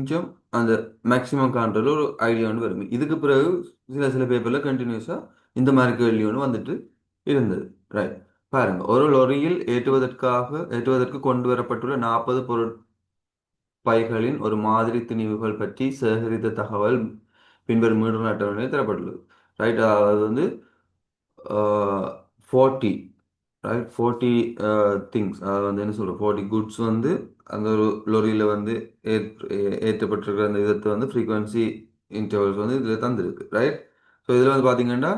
கொஞ்சம் அந்த மேக்ஸிமம் காண்றதுல ஒரு ஐடியா ஒன்று வரும். இதுக்கு பிறகு சில சில பேப்பரில் கண்டினியூஸாக இந்த மாதிரி கேள்வி ஒன்று வந்துட்டு இருந்தது. ரைட். பாருங்க, ஒரு லொரியில் ஏற்றுவதற்கு கொண்டு வரப்பட்டுள்ள 40 பொருட்பைகளின் ஒரு மாதிரி திணிவுகள் பற்றி சேகரித்த தகவல் பின்வரும் மீண்டும் அட்டவணையில் தரப்பட்டுள்ளது. ரைட். அதாவது வந்து 40, ரைட், 40 திங்ஸ், அதாவது வந்து என்ன சொல்கிறோம், 40 குட்ஸ் வந்து அந்த ஒரு லொரியில் வந்து ஏற்றப்பட்டிருக்கிற அந்த இதத்தை வந்து ஃப்ரீக்வன்சி இன்டர்வல்ஸ் வந்து இதில் தந்துருக்கு. ரைட். ஸோ இதில் வந்து பார்த்தீங்கன்னா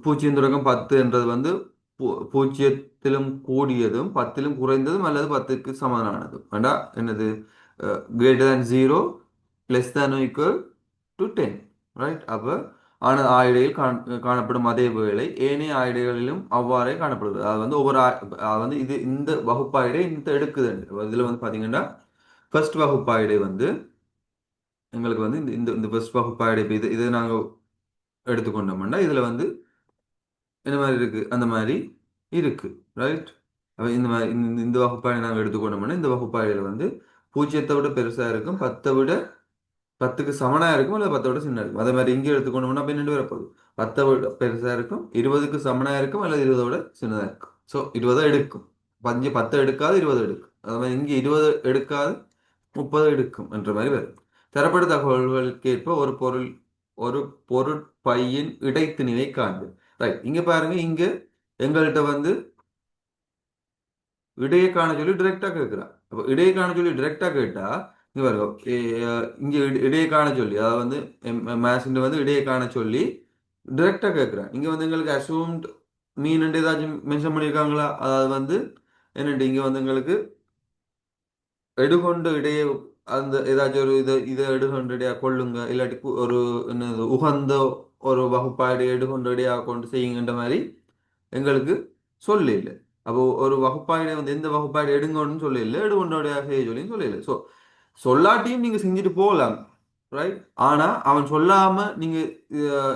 பூஜ்ஜியம் தொடக்கம் 10 வந்து பூஜ்ஜியத்திலும் கூடியதும் 10லும் குறைந்ததும் அல்லது 10க்கு சமனானதும் வேண்டா என்னது, greater than 0, less than equal to 10. Right. அப்போ ஆனால் ஆயிடையில் காணப்படும் அதே வேளை ஏனைய ஆயிடைகளிலும் அவ்வாறே காணப்படுது. அது வந்து அது வந்து இது இந்த வகுப்பாயிடை இந்த எடுக்குது. இதில் வந்து பார்த்தீங்கன்னா ஃபர்ஸ்ட் வகுப்பாயிடை வந்து எங்களுக்கு வந்து இந்த இந்த இந்த ஃபர்ஸ்ட் வகுப்பாயிடை இப்போ இதை நாங்கள் எடுத்துக்கொண்டோம்னா இதில் வந்து இந்த மாதிரி இருக்கு, அந்த மாதிரி இருக்கு. ரைட். அப்போ இந்த மாதிரி இந்த வகுப்பாயிடை நாங்கள் எடுத்துக்கொண்டோம்னா இந்த வகுப்பாயிடையில் வந்து பூஜ்ஜியத்தை விட பெருசாக இருக்கும், 10 விட 10க்கு சமனாக இருக்கும், இல்லை 10 விட சின்ன இருக்கும். அதே மாதிரி இங்கே எடுத்துக்கொண்டோம்னா அப்போ என்ன வரப்போகுது, 10 விட பெருசாக இருக்கும், 20க்கு சமனாக இருக்கும், அல்லது 20 விட சின்னதாக இருக்கும். ஸோ 20 எடுக்கும், 10 எடுக்காது, 20 எடுக்கும். அதே மாதிரி இங்கே 20 எடுக்காது, 30 எடுக்கும் என்ற மாதிரி வரும். தரப்பட்ட தகவல்களுக்கேற்ப ஒரு பொருட்பையின் இடைத்திணிவை காண்பு. ரைட். இங்க பாருங்க, இங்க எங்கள்கிட்ட வந்து இடையே காண சொல்லி டிரெக்டா கேட்கிறான். அப்போ இடையே காண சொல்லி டிரெக்டா கேட்டா இங்க பாருங்க, இங்க இடையே காண சொல்லி, அதாவது வந்து மேத்ஸ்ல வந்து இடையே காண சொல்லி டிரெக்டா கேட்கிறான். இங்க வந்து எங்களுக்கு அசூம்ட் மீன் ஏதாச்சும் மென்ஷன் பண்ணியிருக்காங்களா, அதாவது வந்து என்னட்டு இங்க வந்து எங்களுக்கு எடுகொண்டு இடையே அந்த ஏதாச்சும் ஒரு இதை எடுகொண்டு இடையா கொள்ளுங்க, இல்லாட்டி ஒரு என்னது உகந்த ஒரு வகுப்பாடு எடுகொண்டு இடையா கொண்டு செய்யுங்கன்ற மாதிரி எங்களுக்கு சொல்ல இல்லை. அப்போ ஒரு வகுப்பாடு வந்து எந்த வகுப்பாடு எடுங்கன்னு சொல்ல இல்லை, எடுகொண்டு இடையா செய்ய சொல்லின்னு சொல்ல இல்லை. ஸோ சொல்லாட்டியும் நீங்க செஞ்சுட்டு போகலாம். ரைட். ஆனா அவன் சொல்லாம நீங்க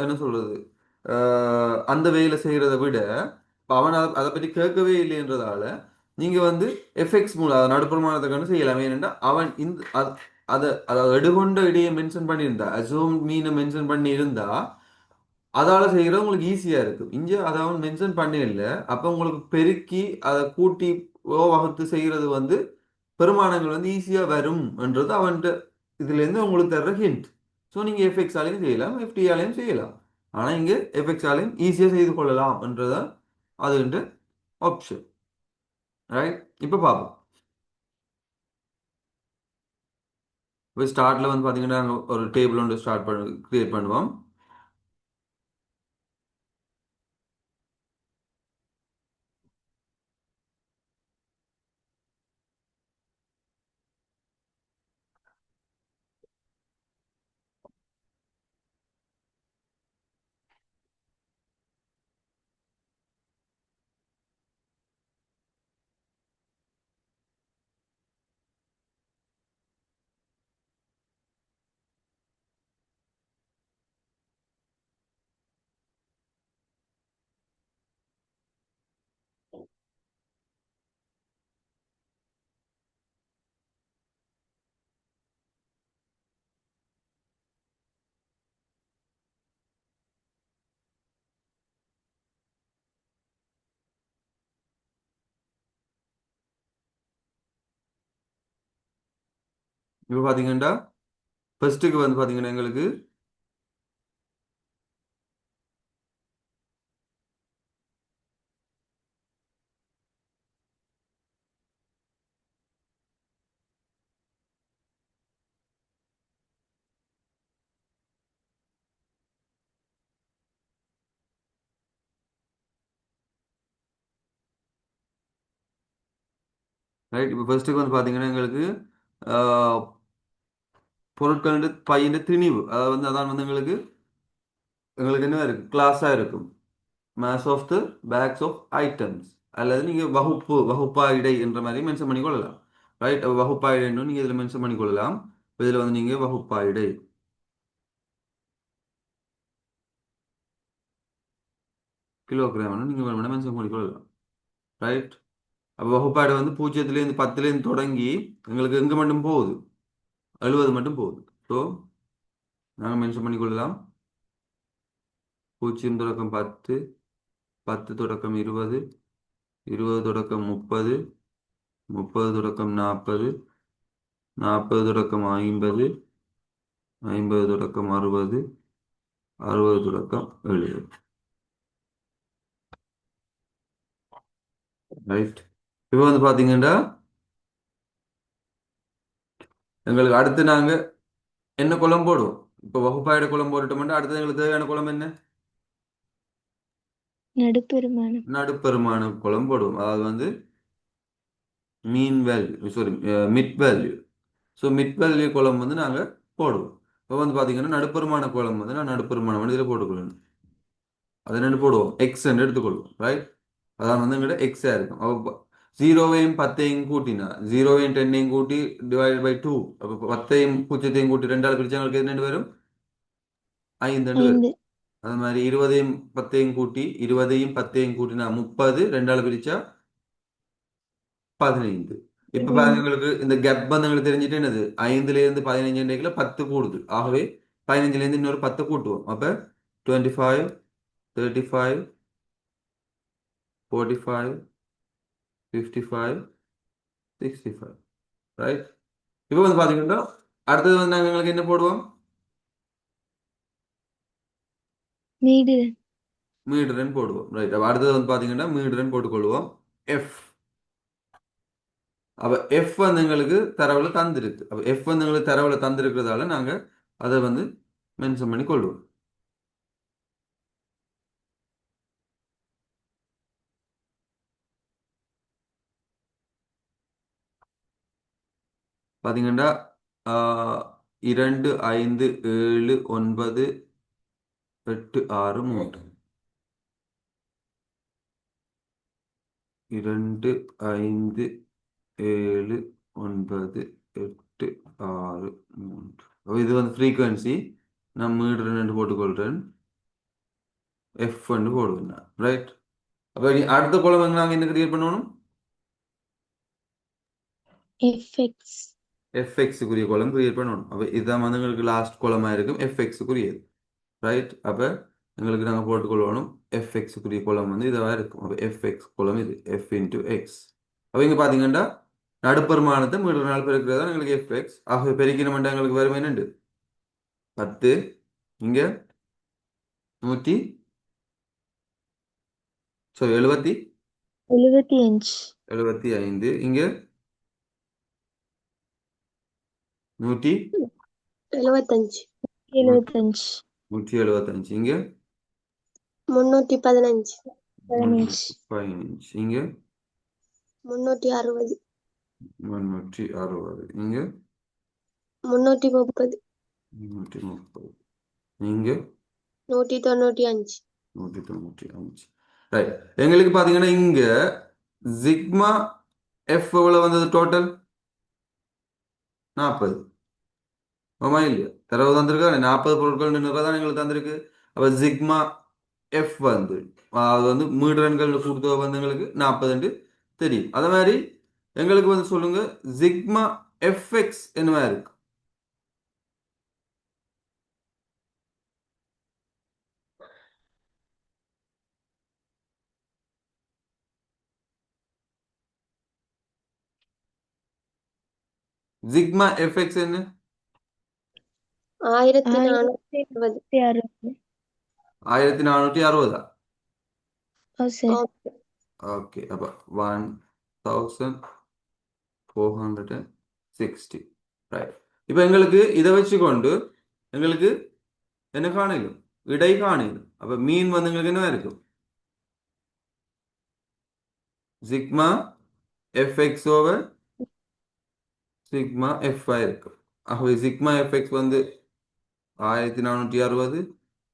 என்ன சொல்றது, அந்த வேலை செய்யறதை விட இப்ப அவன் அதை பற்றி கேட்கவே இல்லைன்றதால நீங்க வந்து எஃப்எக்ஸ் மூலம் அதை நடுப்புறமானதை கண்டு செய்யலாம். ஏனென்றா அவன் இந்த அதை எடுகொண்ட இடையே மென்ஷன் பண்ணியிருந்தா, அசூம் மீனை மென்ஷன் பண்ணி இருந்தா அதால செய்யறது உங்களுக்கு ஈஸியா இருக்கும். இங்க அதை அவன் மென்ஷன் பண்ணல, அப்ப உங்களுக்கு பெருக்கி அதை கூட்டி வகுத்து செய்யறது வந்து பெருமானங்கள் வந்து ஈஸியா வரும் என்றது அவன்கிட்ட இதுல இருந்து உங்களுக்கு தர்ற ஹிண்ட். ஸோ நீங்க எஃப்எக்ஸ் ஆலையும் செய்யலாம், எஃப்டி ஆலையும் செய்யலாம். ஆனா இங்க எஃப்எக்ஸ் ஆலையும் ஈஸியா செய்து கொள்ளலாம் என்றதான் அது ஆப்ஷன். ரைட். இப்ப பார்ப்போம். இப்போ ஸ்டார்ட்ல வந்து பாத்தீங்கன்னா நாங்க ஒரு டேபிள் ஒன்று கிரியேட் பண்ணுவோம். இப்போ பாத்தீங்கன்னா ஃபர்ஸ்ட்டுக்கு வந்து பாத்தீங்கன்னா எங்களுக்கு ரைட். இப்போ ஃபர்ஸ்ட்டுக்கு வந்து பாத்தீங்கன்னா எங்களுக்கு ஆஹ், பொருட்கள் பையன் திணிவு, அதாவது வந்து அதான் வந்து எங்களுக்கு எங்களுக்கு என்ன இருக்கு, கிளாஸா இருக்கும். Mass of the packs of items, அல்லது நீங்க வகுப்பா இடை என்ற மாதிரி மென்ஷன் பண்ணிக்கொள்ளலாம். ரைட். வகுப்பா இடைன்னு நீங்க இதுல மென்ஷன் பண்ணிக்கொள்ளலாம். இதுல வந்து நீங்க வகுப்பா இடை கிலோகிராம் நீங்க வேணும்னா மென்ஷன் பண்ணிக்கொள்ளலாம். ரைட். அப்போ வகுப்பாடு வந்து 0லேருந்து 10லேருந்து தொடங்கி எங்களுக்கு எங்க மட்டும் போகுது, 70 மட்டும் போகுது. ஸோ நாங்கள் மென்ஷன் பண்ணிக்கொள்ளலாம். 0 தொடக்கம் 10, 10 தொடக்கம் 20, 20 தொடக்கம் 30, 30 தொடக்கம் 40, 40 தொடக்கம் 50, 50 தொடக்கம் 60, 60 தொடக்கம் 70. ரைட். இப்போ வந்து பார்த்தீங்கன்னா எங்களுக்கு அடுத்து நாங்கள் என்ன குழம்பு போடுவோம்? இப்போ வகுப்பாயிட குழம்பு போட்டுட்டோம்னா அடுத்தது எங்களுக்கு தேவையான குழம்பு என்ன? நடுப்பெருமானம். நடுப்பெருமான குழம்பு போடுவோம். அதாவது வந்து mean value, sorry, mid value. So mid value குழம்பு வந்து நாங்கள் போடுவோம். இப்போ வந்து பார்த்தீங்கன்னா நடுப்பெருமான குழம்பு வந்து நான் நடுப்பெருமானம் இதில் போட்டுக்கொள்ளணும். அதை என்ன போடுவோம்? எக்ஸ் என்று எடுத்துக்கொள்வோம். ரைட். அதான் வந்து எங்கிட்ட எக்ஸாக இருக்கும். அப்போ 0வையும் 10ஐயும் கூட்டினா 0வையும் 10ஐயும் கூட்டி டிவைட் பை 2. அப்போ 10ஐயும் 0ஐயும் கூட்டி 2ஆல் பிரிச்சா எங்களுக்கு என்ன வரும்? 5 வரும். 5. அது மாதிரி 20ஐயும் 10ஐயும் கூட்டி 20ஐயும் 10ஐயும் கூட்டினா 30, 2ஆல் பிரிச்சா 15. இப்ப பாருங்க 15. உங்களுக்கு இந்த கேப் வந்து எங்களுக்கு தெரிஞ்சுட்டு என்னது 5ல இருந்து 15 10 கூடுது. ஆகவே 15ல இருந்து இன்னொரு 10 கூட்டுவோம். அப்ப 25, 35, 45, 55, 65. ரைட். இப்போ வந்து பாத்தீங்கன்னா அடுத்தது வந்து நாங்க எங்களுக்கு என்ன போடுவோம்? மீடு. மீடுரன் போடுவோம். ரைட். அப்ப அடுத்தது வந்து பாத்தீங்கன்னா மீடுரன் போட்டுக்கொள்வோம். எஃப். அப்ப எஃப் வந்து எங்களுக்கு தரவுல தந்திருக்கு. அப்ப எஃப் வந்து எங்களுக்கு தரவுல தந்திருக்கிறதால நாங்க அதை வந்து மென்ஷன் பண்ணி கொள்வோம். பார்த்தீங்கன்னா 2, 5, 7, 9, 8, 6, 3. 2, 5, 7, 9, 8, 6, 3. அப்போ இது வந்து ஃப்ரீக்வன்சி. நான் மீடுறேன் போட்டுக்கொள்கிறேன். எஃப் வந்து போடுவேன் நான். ரைட். அப்போ அடுத்த குழம்பு நாங்கள் என்ன கிரியேட் பண்ணணும்? எஃப்எக்ஸ். எஃப்எக்ஸுக்குரிய குழம்பு கிரியேட் பண்ணணும். அப்போ இதுதான் வந்து எங்களுக்கு லாஸ்ட் குழம்பாக இருக்கும் எஃப்எக்ஸுக்குரியது. ரைட். அப்போ எங்களுக்கு நாங்கள் போட்டுக்கொள்ளணும் எஃப்எக்ஸுக்குரிய குளம் வந்து இதாக இருக்கும். அப்போ எஃப்எக்ஸ் குளம் இது எஃப் இன்ட்டு எக்ஸ். அப்போ இங்கே பார்த்தீங்கன்னா நடுப்பெருமானத்தை மீண்டும் நாள் பெருக்கிறதா எங்களுக்கு எஃப்எக்ஸ். ஆகவே பெருக்கினமெண்டா எங்களுக்கு வரும் என்னண்டு 10. இங்கே 100, ஸோ 75. 75. 75. இங்கே 100, 75. 75. 175. இங்கே 315. 15. 315. இங்கே 360. 360. இங்கே 330. 330. இங்கே 195. 195. ரைட். எங்களுக்கு பார்த்தீங்கன்னா இங்க சிக்மா எஃப் எவ்வளவு வந்தது டோட்டல்? 40. ஆமா இல்லையா? தரவு தந்திருக்கா 40 பொருட்கள் தான் எங்களுக்கு தந்திருக்கு. அப்ப சிக்மா எஃப் வந்து அது வந்து மீடுரன்கள் கூட்டுத்தொகை வந்து எங்களுக்கு 40 தெரியும். அதே மாதிரி எங்களுக்கு வந்து சொல்லுங்க சிக்மா எஃப்எக்ஸ் என்னவா இருக்கு? சிக்மா எஃப்எக்ஸ் என்ன? 1460. 1460. ஓ சார். ஓகே. அப்ப 1460. ரைட். இப்போ எங்களுக்கு இதை வச்சுக்கொண்டு எங்களுக்கு என்ன காணிடும்? இடை காணிடும். அப்ப மீன் வந்து எங்களுக்கு என்ன இருக்கும்? Sigma FX over sigma F இருக்கும். ஆகவே சிக்மா எஃப்எக்ஸ் வந்து 1460,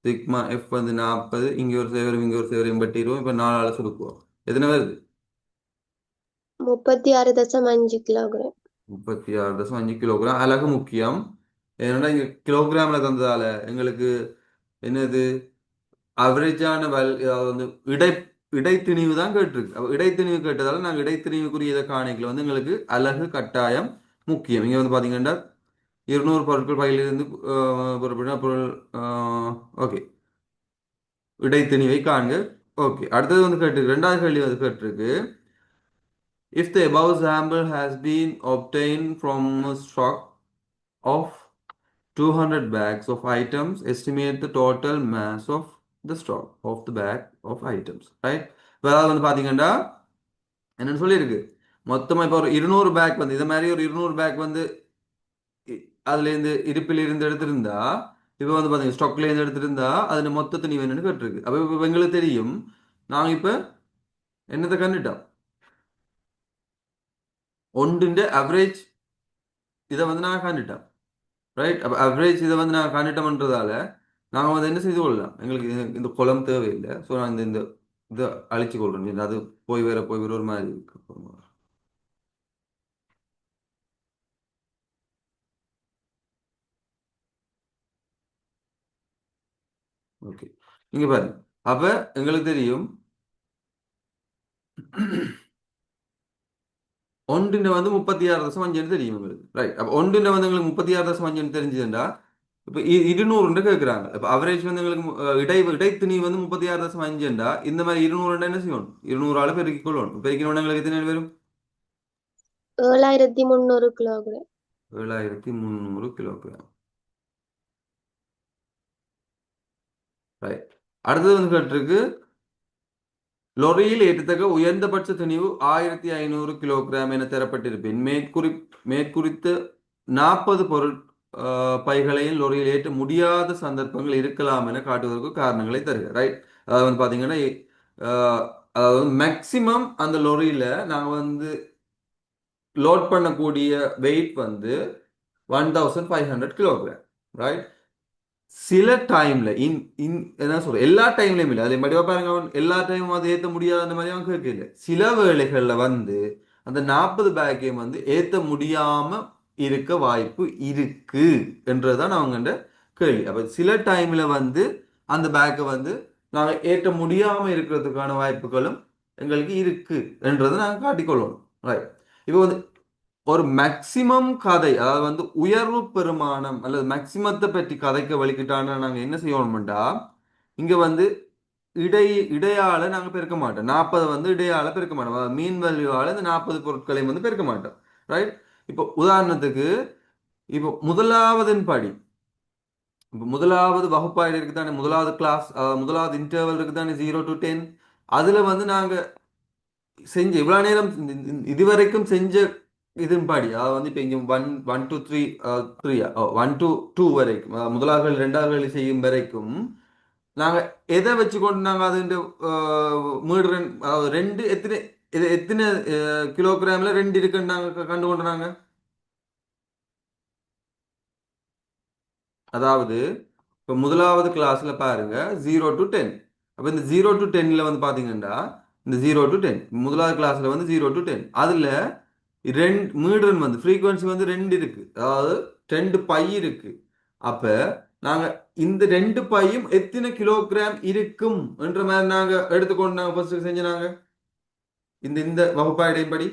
சிக்மா எஃப் வந்து 40. இங்க ஒரு சேவரும் இங்க ஒரு சேவரையும் பட்டிடுவோம். இப்ப 4ஆல சுருக்குவோம். எத்தனை வருது? 36.5 கிலோகிராம். 36.5 கிலோகிராம். அழகு முக்கியம். ஏன்னா இங்க கிலோகிராம்ல தந்ததால எங்களுக்கு என்னது அவரேஜான அதாவது வந்து இடைத்திணிவு தான் கேட்டிருக்கு. அப்ப இடைத்திணிவு கேட்டதால நாங்கள் இடைத்திணிவுக்குரிய காணிக்கல வந்து எங்களுக்கு அழகு கட்டாயம் முக்கியம். இங்க வந்து பாத்தீங்கன்னா 200 பொருட்கள் பையிலிருந்து புறப்படின பொருள் ஓகே இடைத்திணிவை காண்க. ஓகே, அடுத்தது வந்து கேட்டிருக்கு, ரெண்டாவது கேள்வி வந்து கேட்டிருக்கு. If the above sample has been obtained from a stock of 200 bags of items, estimate the total mass of the stock of the bag of items. Right? இப்போ அதாவது வந்து பார்த்தீங்கன்னா என்னன்னு சொல்லியிருக்கு, மொத்தமாக இப்போ ஒரு 200 பேக் வந்து இதை மாதிரி ஒரு 200 பேக் வந்து அதுலேருந்து இருப்பில் இருந்து எடுத்திருந்தா, இப்போ வந்து பார்த்தீங்கன்னா ஸ்டாக்லேருந்து எடுத்திருந்தா அதில் மொத்த துணி வேணும்னு கேட்டிருக்கு. அப்போ இப்போ எங்களுக்கு தெரியும், நாங்கள் இப்போ என்னத்தை கண்டுட்டோம், ஒன்றுன்ற அவரேஜ் இதை வந்து நாங்கள் கண்டுட்டோம். ரைட்? அப்போ அவரேஜ் இதை வந்து நாங்கள் கண்டுட்டோம்ன்றதால நாங்கள் வந்து என்ன செய்து கொள்ளலாம், எங்களுக்கு இந்த குளம் தேவையில்லை. ஸோ நான் இந்த இதை அழிச்சு கொள்றேன். அது போய் வேற ஒரு மாதிரி இருக்கு. ஓகே, நீங்க பாருங்க. அப்ப எங்களுக்கு தெரியும் ஒன்றின் வந்து 36.5 தெரியும் எங்களுக்கு. ரைட்? அப்போ ஒன்றின் வந்து எங்களுக்கு 36.5 தெரிஞ்சதுண்டா, இப்போ 200 கேட்குறாங்க. இப்போ அவரேஜ் வந்து எங்களுக்கு இடைத்திணி வந்து 36.5, இந்த மாதிரி 200 என்ன செய்யணும், 200 பெருக்கிக் கொள்ளணும். பெருக்கணும் எங்களுக்கு எத்தனை வரும்? 7300 கிலோகிராம். 7300 கிலோகிராம். ரைட். அடுத்தது வந்து கேட்டிருக்கு, லொரியில் ஏற்றத்தக்க உயர்ந்தபட்ச துணிவு 1500 கிலோகிராம் என தரப்பட்டிருப்பின் மேற்குறித்த 40 பொருள் பைகளையும் லொரியில் ஏற்ற முடியாத சந்தர்ப்பங்கள் இருக்கலாம் என காட்டுவதற்கு காரணங்களை தருக. ரைட்? அதாவது வந்து பார்த்தீங்கன்னா அதாவது மேக்சிமம் அந்த லொரியில நாங்கள் வந்து லோட் பண்ணக்கூடிய வெயிட் வந்து 1500 கிலோகிராம். ரைட்? சில டைம்ல இன் இன் என்ன சொல்ற, எல்லா டைம்லயும் இல்லை, அதே மாதிரி பாருங்க, அவன் எல்லா டைமும் அதை ஏற்ற முடியாத அந்த மாதிரி அவன் கேட்கல. சில வேளைகள்ல வந்து அந்த 40 பேக்கையும் வந்து ஏற்ற முடியாம இருக்க வாய்ப்பு இருக்கு என்றதுதான் அவங்கள்ட கேள்வி. அப்ப சில டைம்ல வந்து அந்த பேக்கை வந்து நாங்க ஏற்ற முடியாம இருக்கிறதுக்கான வாய்ப்புகளும் எங்களுக்கு இருக்கு என்றதை நாங்க காட்டிக்கொள்ளணும். ரைட்? இப்போ வந்து ஒரு மேக்சிமம் கதை, அதாவது வந்து உயர்வு பெருமானம் அல்லது மேக்சிமத்தை பற்றி கதைக்க வலிக்கிட்டான நாங்கள் என்ன செய்யணும்டா, இங்க வந்து இடை இடையால நாங்கள் பெருக்க மாட்டோம். 40 வந்து இடையால பெருக்க மாட்டோம். அதாவது மீன் வேல்யூவால இந்த 40 பொருட்களை வந்து பெருக்க மாட்டோம். ரைட்? இப்போ உதாரணத்துக்கு, இப்போ முதலாவதின் படி, இப்போ முதலாவது வகுப்பாடு இருக்குதானே, முதலாவது கிளாஸ், முதலாவது இன்டர்வல் இருக்குதானே 0 to 10, அதுல வந்து நாங்க செஞ்ச இவ்வளவு நேரம் இதுவரைக்கும் செஞ்ச இதன்படி, அதாவது வந்து இப்போ இங்கே 1 to 2 வரைக்கும், முதலாவது ரெண்டாவது செய்யும் வரைக்கும் நாங்கள் எதை வச்சு கொண்டு நாங்கள் அது மீடுறன், அதாவது ரெண்டு எத்தனை எத்தனை கிலோகிராம்ல ரெண்டு இருக்குன்னு நாங்கள் கண்டு கொண்டுறாங்க. அதாவது இப்போ முதலாவது கிளாஸ்ல பாருங்க 0 to 10. அப்போ இந்த 0 to 10ல வந்து பாத்தீங்கன்னா, இந்த 0 to 10 முதலாவது கிளாஸ்ல வந்து 0 to 10, அதுல ரெண்டு மீடுரன் வந்து ஃப்ரீக்வன்சி வந்து ரெண்டு இருக்கு, அதாவது ரெண்டு பை இருக்கு. அப்ப நாங்க இந்த ரெண்டு பையும் எத்தனை கிலோகிராம் இருக்கும் என்ற மாதிரி நாங்க எடுத்துக்கொண்டு நாங்க ஃபர்ஸ்ட் செஞ்சாங்க இந்த இந்த வகுப்பாடைப்படி.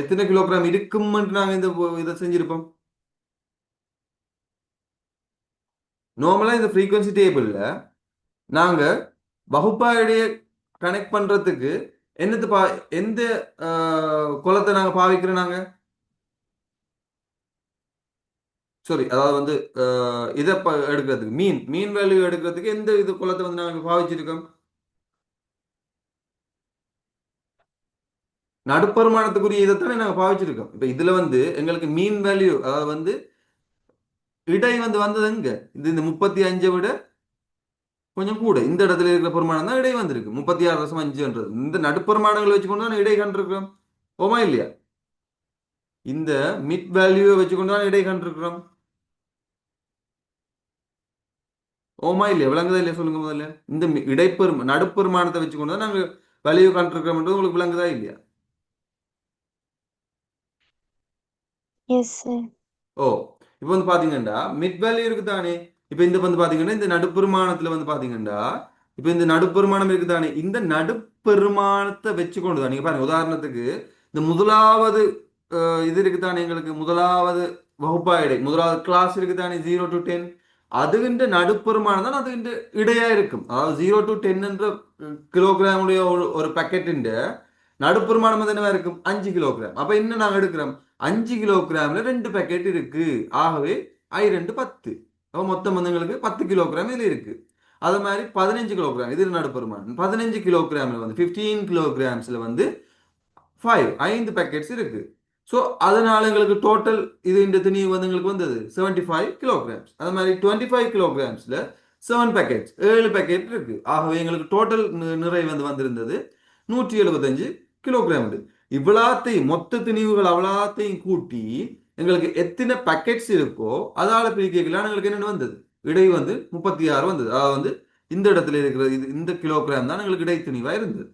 எத்தனை கிலோகிராம் இருக்கும் நாங்க இந்த இதை செஞ்சிருப்போம். நார்மலா இந்த ஃப்ரீக்வன்சி டேபிள்ல நாங்க வகுப்பாடையை கனெக்ட் பண்றதுக்கு என்னது எந்த குலத்தை நாங்க பாவிக்கிறோம் நாங்க, சாரி, அதாவது வந்து இதை எடுக்கிறதுக்கு மீன் மீன் வேல்யூ எடுக்கிறதுக்கு எந்த இது குலத்தை வந்து நாங்க பாவிச்சிருக்கோம், நடுப்பருமானத்துக்குரிய இதைத்தானே நாங்க பாவிச்சிருக்கோம். இப்ப இதுல வந்து எங்களுக்கு மீன் வேல்யூ, அதாவது வந்து இடை வந்து வந்தது எங்க, இது இந்த 35 விட கொஞ்சம் கூட இந்த இடத்துல இருக்கிற பெருமானம் தான் இடை வந்திருக்கு 36.5. இந்த நடுப்பெருமானங்களை வச்சுக்கொண்டு தான் இடை கண்டிருக்கிறோம். ஓமா இல்லையா? இந்த மிட் வேல்யூவை வச்சுக்கொண்டு தான் இடை கண்டிருக்கிறோம். ஓமா இல்லையா? விளங்குதா இல்லையா சொல்லுங்க முதல்ல. இந்த நடுப்பெருமானத்தை வச்சுக்கொண்டு தான் நாங்க வேல்யூ கண்டிருக்கிறோம்ன்றது உங்களுக்கு விளங்குதா இல்லையா? Yes sir. ஓ, இப்போ வந்து பாத்தீங்கன்னா மிட் வேல்யூ இருக்கு தானே. இப்போ இந்த வந்து பாத்தீங்கன்னா இந்த நடுப்பெருமானத்துல வந்து பாத்தீங்கன்னா இப்போ இந்த நடுப்பெருமானம் இருக்குதானே, இந்த நடுப்பெருமானத்தை வச்சுக்கொண்டு தான் நீங்க பாருங்க, உதாரணத்துக்கு இந்த முதலாவது இது இருக்குதானே, எங்களுக்கு முதலாவது வகுப்பாயிடை முதலாவது கிளாஸ் இருக்குதானே 0 to 10, அதுகின்ற நடுப்பெருமானம் தான் அதுகின்ற இடையா இருக்கும். அதாவது 0 to 10 என்ற கிலோகிராமுடைய ஒரு பாக்கெட்டின் நடுப்பெருமானம் வந்து என்னவா இருக்கும், 5 கிலோகிராம். அப்ப என்ன நாங்க எடுக்கிறோம், 5 கிலோகிராம்ல 2 பாக்கெட் இருக்கு. ஆகவே I2 10. அப்ப மொத்தம் வந்து எங்களுக்கு 10 கிலோகிராம் இதுல இருக்கு. அது மாதிரி 15 கிலோகிராம் இது நடுப்பெருமானம். 15 கிலோகிராம்ல வந்து 15 கிலோகிராம்ஸ்ல வந்து 5 பேக்கெட்ஸ் இருக்கு. ஸோ அதனால எங்களுக்கு டோட்டல் இது இந்த திணி வந்து எங்களுக்கு வந்தது 75 கிலோகிராம்ஸ். அது மாதிரி 25 கிலோகிராம்ஸ்ல 7 பேக்கெட்ஸ் 7 பேக்கெட் இருக்கு. ஆகவே எங்களுக்கு டோட்டல் நிறை வந்து வந்திருந்தது 175 கிலோகிராம். இவ்வளத்தையும் மொத்த திணிவுகள் அவ்வளோத்தையும் கூட்டி எங்களுக்கு எத்தனை பேக்கெட்ஸ் இருக்கோ அதால பிரிக்கலாம் எங்களுக்கு என்னென்ன வந்தது, இடை வந்து 36 வந்தது. அதாவது வந்து இந்த இடத்துல இருக்கிற இது இந்த கிலோகிராம் தான் எங்களுக்கு இடை திணிவா இருந்தது.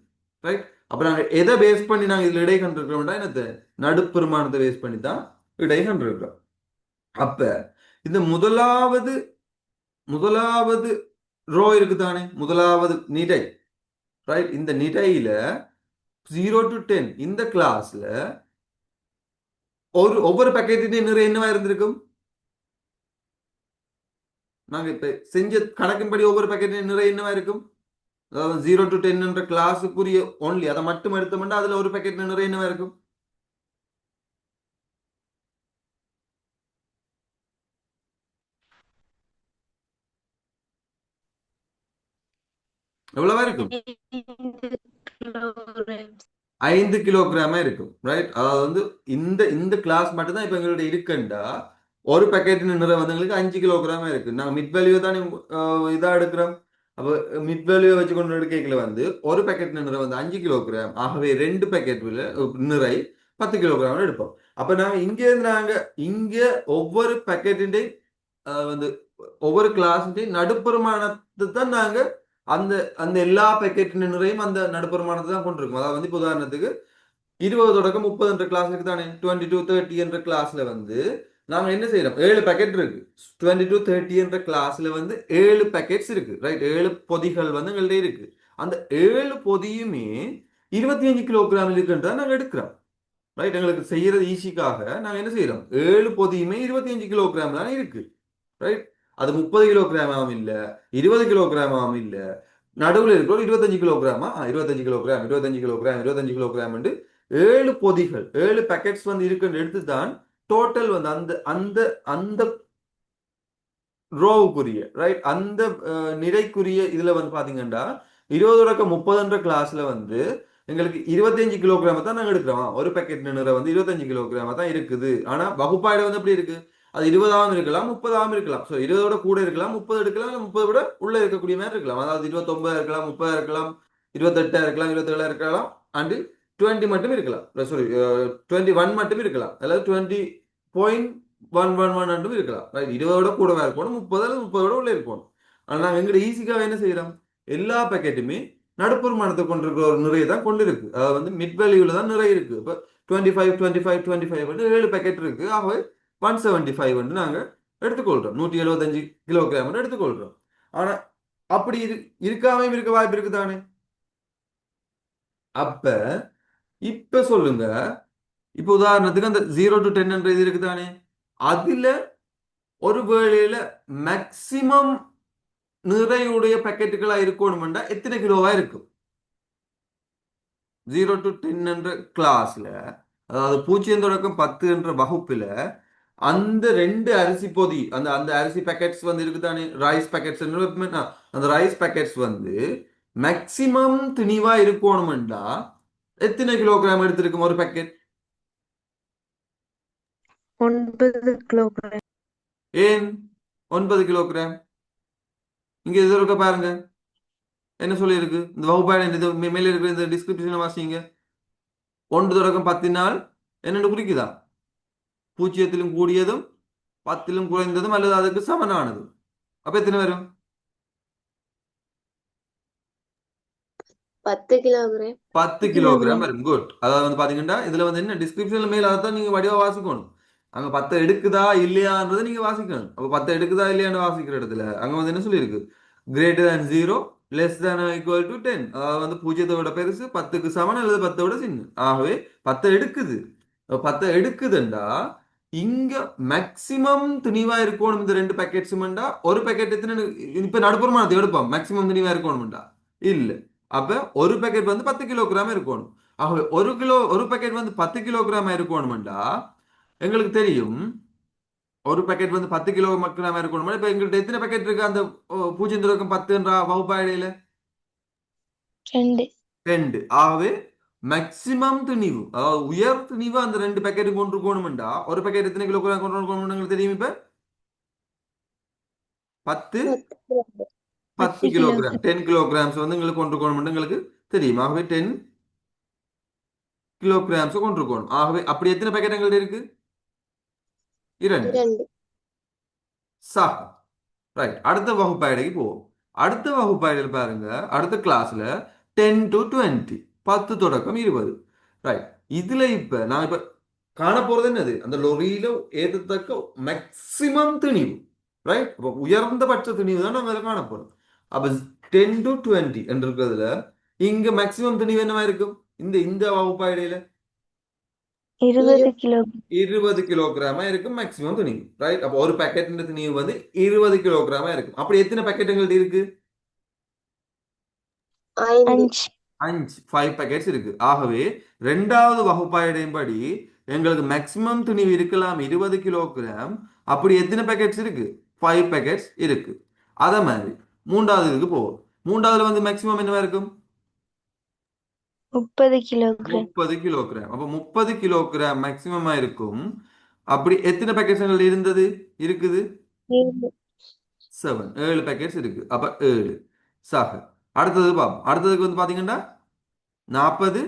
ரைட். அப்ப நாங்க எதை பேஸ் பண்ணி நாங்க இதுல இடை கண்டிருக்கிறோம்னா என்னது, நடுப்பெருமானத்தை பேஸ் பண்ணி தான் இடை கண்டிருக்கிறோம். அப்ப இந்த முதலாவது முதலாவது ரோ இருக்குதானே, முதலாவது நிரை. ரைட். இந்த நிரையில 0 to 10 இந்த கிளாஸ்ல ஒவ்வொரு பேக்கெட்டின் நிறை என்னவா இருந்திருக்கும், நாங்க இப்ப செஞ்ச கணக்கின்படி ஒவ்வொரு பேக்கெட்டின் நிறை என்னவா இருக்கும், அதாவது 0 to 10 என்ற கிளாஸுக்குரிய ஒன்லி அதை மட்டும் எடுத்தோம்னா அதுல ஒரு பேக்கெட் நிறை என்னவா இருக்கும், எவ்வளவா இருக்கும், 5 kilograms. 5 கிலோகிராமா இருக்கும். ரைட். அதாவது வந்து இந்த இந்த கிளாஸ் மட்டும் தான் இப்ப எங்களுடைய இருக்குண்டா ஒரு பேக்கெட்டின் நிறை வந்து எங்களுக்கு 5 கிலோகிராமா இருக்கு. நாங்க மிட் வேல்யூ தான் இதா எடுக்கிறோம். அப்போ மிட் வேல்யூ வச்சு கொண்டு எடுக்கல வந்து ஒரு பேக்கெட் நிறை வந்து 5 கிலோகிராம். ஆகவே 2 பேக்கெட் நிறை 10 கிலோகிராம் எடுப்போம். அப்ப நாங்க இங்க இருந்து நாங்க இங்க ஒவ்வொரு பேக்கெட்டின் வந்து ஒவ்வொரு கிளாஸின் நடுப்பெருமானத்தை தான் நாங்க அந்த அந்த எல்லா பேக்கெட்டின் நிறையும் அந்த நடுப்பெருமானத்தை தான் கொண்டிருக்கும். அதாவது வந்து இப்போ உதாரணத்துக்கு 20 தொடக்கம் 30 என்ற கிளாஸ் இருக்கு தானே, 20 to 30 என்ற கிளாஸ்ல வந்து நாங்க என்ன செய்யறோம், 7 பேக்கெட் இருக்கு. 20 to 30 என்ற கிளாஸ்ல வந்து 7 பேக்கெட்ஸ் இருக்கு. ரைட். 7 பொதிகள் வந்து எங்கள்ட்ட இருக்கு. அந்த 7 பொதியுமே 25 கிலோகிராம் இருக்குன்றத நாங்க எடுக்கிறோம். ரைட். எங்களுக்கு செய்யறது ஈஸிக்காக நாங்க என்ன செய்யறோம், 7 பொதியுமே 25 கிலோகிராம் தான் இருக்கு. ரைட். அது 30 கிலோகிராமாவும் இல்ல, 20 கிலோகிராமாவும் இல்ல, நடுவில் இருக்கிற 25 கிலோகிராமா, 25 கிலோகிராம் 25 கிலோகிராம் 25 கிலோகிராம் 7 பொதிகள் 7 பேக்கெட்ஸ் வந்து இருக்குன்னு எடுத்து தான் டோட்டல் வந்து அந்த அந்த அந்த ரோவுக்குரிய ரைட் அந்த நிறைக்குரிய இதுல வந்து பாத்தீங்கன்னா 20 to 30 கிளாஸ்ல வந்து எங்களுக்கு 25 கிலோகிராம் தான் நாங்க எடுக்கிறோம். ஒரு பேக்கெட் நிறை வந்து 25 கிலோகிராம் தான் இருக்குது. ஆனா வகுப்பாடு வந்து எப்படி இருக்கு, அது 20 இருக்கலாம் 30 இருக்கலாம். ஸோ 20 கூட இருக்கலாம், 30 எடுக்கலாம், 30 விட உள்ள இருக்கக்கூடிய மாதிரி இருக்கலாம். அதாவது 29 இருக்கலாம், 30 இருக்கலாம், 28 இருக்கலாம், 27 இருக்கலாம், அண்ட் 20 மட்டும் இருக்கலாம். சாரி, 21 மட்டும் இருக்கலாம், அதாவது 20.111 இருக்கலாம். ரைட். 20 கூட இருக்கணும், 30 அல்லது 30 உள்ள இருக்கணும். ஆனா நாங்க எங்க ஈஸிக்காக என்ன செய்யறோம், எல்லா பேக்கெட்டுமே நடுப்பெருமானத்தை கொண்டிருக்கிற ஒரு நிறைய தான் கொண்டு இருக்கு. அதாவது வந்து மிட் வேல்யூல தான் நிறைய இருக்கு. இப்போ 25 வந்து 7 பேக்கெட் இருக்கு. ஆகவே 175 வந்து நாங்க எடுத்துக்கொள்றோம், 175 கிலோகிராம் எடுத்துக்கொள்றோம். ஆனா அப்படி இருக்காம இருக்க வாய்ப்பு இருக்குதானே. அப்ப இப்ப சொல்லுங்க, இப்ப உதாரணத்துக்கு அந்த 0 to 10 என்ற இது இருக்குதானே, அதுல ஒரு வேளையில மேக்சிமம் நிறையுடைய பாக்கெட்டுகளா இருக்கணும்னா எத்தனை கிலோவா இருக்கும், 0 to 10 என்ற கிளாஸ்ல, அதாவது 0 தொடக்கம் 10 என்ற வகுப்புல அந்த 2 அரிசி பொதி அந்த அந்த அரிசி பேக்கெட்ஸ் வந்து இருக்குதானே, ரைஸ் பேக்கெட்ஸ், அந்த ரைஸ் பேக்கெட்ஸ் வந்து மேக்சிமம் திணிவா இருக்கணும்டா எத்தனை கிலோகிராம் எடுத்திருக்கும் ஒரு பேக்கெட், 9 kilogram. ஏன் 9 கிலோகிராம்? இங்க இது இருக்க பாருங்க என்ன சொல்லியிருக்கு, இந்த வகுப்பாடு இது மேல இருக்கிற இந்த டிஸ்கிரிப்ஷன் வாசிங்க. 1 தொடக்கம் 10 என்னென்னு குறிக்குதா, 0 கூடியதும் 10 குறைந்ததும் அல்லது அதுக்கு சமனானதும். அப்ப எத்தனை வரும், 10 kilogram. 10 கிலோகிராம் வரும். குட். அதாவது வந்து பாத்தீங்கன்னா இதுல வந்து என்ன டிஸ்கிரிப்ஷன்ல மேல அதான் நீங்க வடிவா வாசிக்கணும். அங்க 10 எடுக்குதா இல்லையான்றதை நீங்க வாசிக்கணும். அப்ப 10 எடுக்குதா இல்லையான்னு வாசிக்கிற இடத்துல அங்க வந்து என்ன சொல்லியிருக்கு, greater than 0 less than equal to 10, அதாவது வந்து பூஜ்ஜியத்தை விட பெருசு, 10க்கு சமன் அல்லது 10 விட சின்ன. ஆகவே 10 எடுக்குது. 10 எடுக்குதுண்டா இங்க மேக்சிமம் துணிவா இருக்கணும் இந்த ரெண்டு பேக்கெட்ஸும்டா. ஒரு பேக்கெட் எத்தனை இப்ப நடுப்புறமானது எடுப்போம் மேக்சிமம் துணிவா இருக்கணும்டா இல்ல. அப்ப ஒரு பேக்கெட் வந்து 10 கிலோகிராம் இருக்கணும். ஆகவே ஒரு பேக்கெட் வந்து 10 கிலோகிராம் இருக்கணும்டா எங்களுக்கு தெரியும் ஒரு பேக்கெட் வந்து 10 கிலோகிராம் இருக்கணும். இப்ப எங்கள்கிட்ட எத்தனை பேக்கெட் இருக்கு அந்த 0.10 வகுப்பாயிடையில? 2. 2. ஆகவே மேக்சிமம் துணிவு அதாவது உயர் துணிவு அந்த ரெண்டு பேக்கெட் கொண்டு இருக்கணும்டா ஒரு பேக்கெட் எத்தனை கிலோகிராம் கொண்டு இருக்கணும் எங்களுக்கு தெரியும். இப்ப 10 10 கிலோ. 10 10 kilogram kilogram. 10 கிலோகிராம்ஸ் வந்து எங்களுக்கு கொண்டு இருக்கணும் எங்களுக்கு தெரியும். ஆகவே 10 கிலோகிராம்ஸ் கொண்டு இருக்கணும். ஆகவே அப்படி எத்தனை பேக்கெட் எங்கள்ட்ட இருக்கு? 2. 2. சா ரைட். அடுத்த வகுப்பாய்டைக்கு போவோம். அடுத்த வகுப்பாய்டையில் பாருங்க அடுத்த கிளாஸ்ல 10 to 20 10 தொடக்கம் 20. ரைட். இதுல இப்ப நான் இப்ப காண போறது என்னது அந்த லொரியில ஏத்தத்தக்க மேக்சிமம் திணிவு. ரைட். அப்ப உயர்ந்தபட்ச திணிவு தான் நாங்க காண போறோம். அப்ப 10 to 20 என்று இருக்கிறதுல இங்க மேக்சிமம் திணிவு என்னவா இருக்கும் இந்த இந்த வகுப்பாய்டையில? 20 கிலோகிராம். 20 கிலோகிராமா இருக்கும் மேக்ஸிமம் துணிவு. ரைட். அப்போ ஒரு பேக்கெட் துணிவு வந்து 20 கிலோகிராமா இருக்கும். அப்படி எத்தனை பேக்கெட் எங்கள்ட்ட இருக்கு? 5. 5 5 பேக்கெட்ஸ் இருக்கு. ஆகவே ரெண்டாவது வகுப்பாய்டையும் படி எங்களுக்கு மேக்ஸிமம் துணிவு இருக்கலாம் 20 கிலோகிராம். அப்படி எத்தனை பேக்கெட்ஸ் இருக்கு? 5 பேக்கெட்ஸ் இருக்கு. அத மாதிரி மூன்றாவது இதுக்கு போவோம். மூன்றாவதுல வந்து மேக்ஸிமம் என்னவா இருக்கும்? 30 கிலோகிராம். 30 கிலோகிராம். அப்ப 30 கிலோகிராம் மேக்ஸிமமா இருக்கும். அப்படி எத்தனை பேக்கெட்ஸ் எங்கள்ட்ட இருந்தது இருக்குது? 7. 7 7 பேக்கெட்ஸ் இருக்கு. அப்ப 7 சாக. அடுத்தது பார்ப்போம். அடுத்ததுக்கு வந்து பாத்தீங்கன்னா 40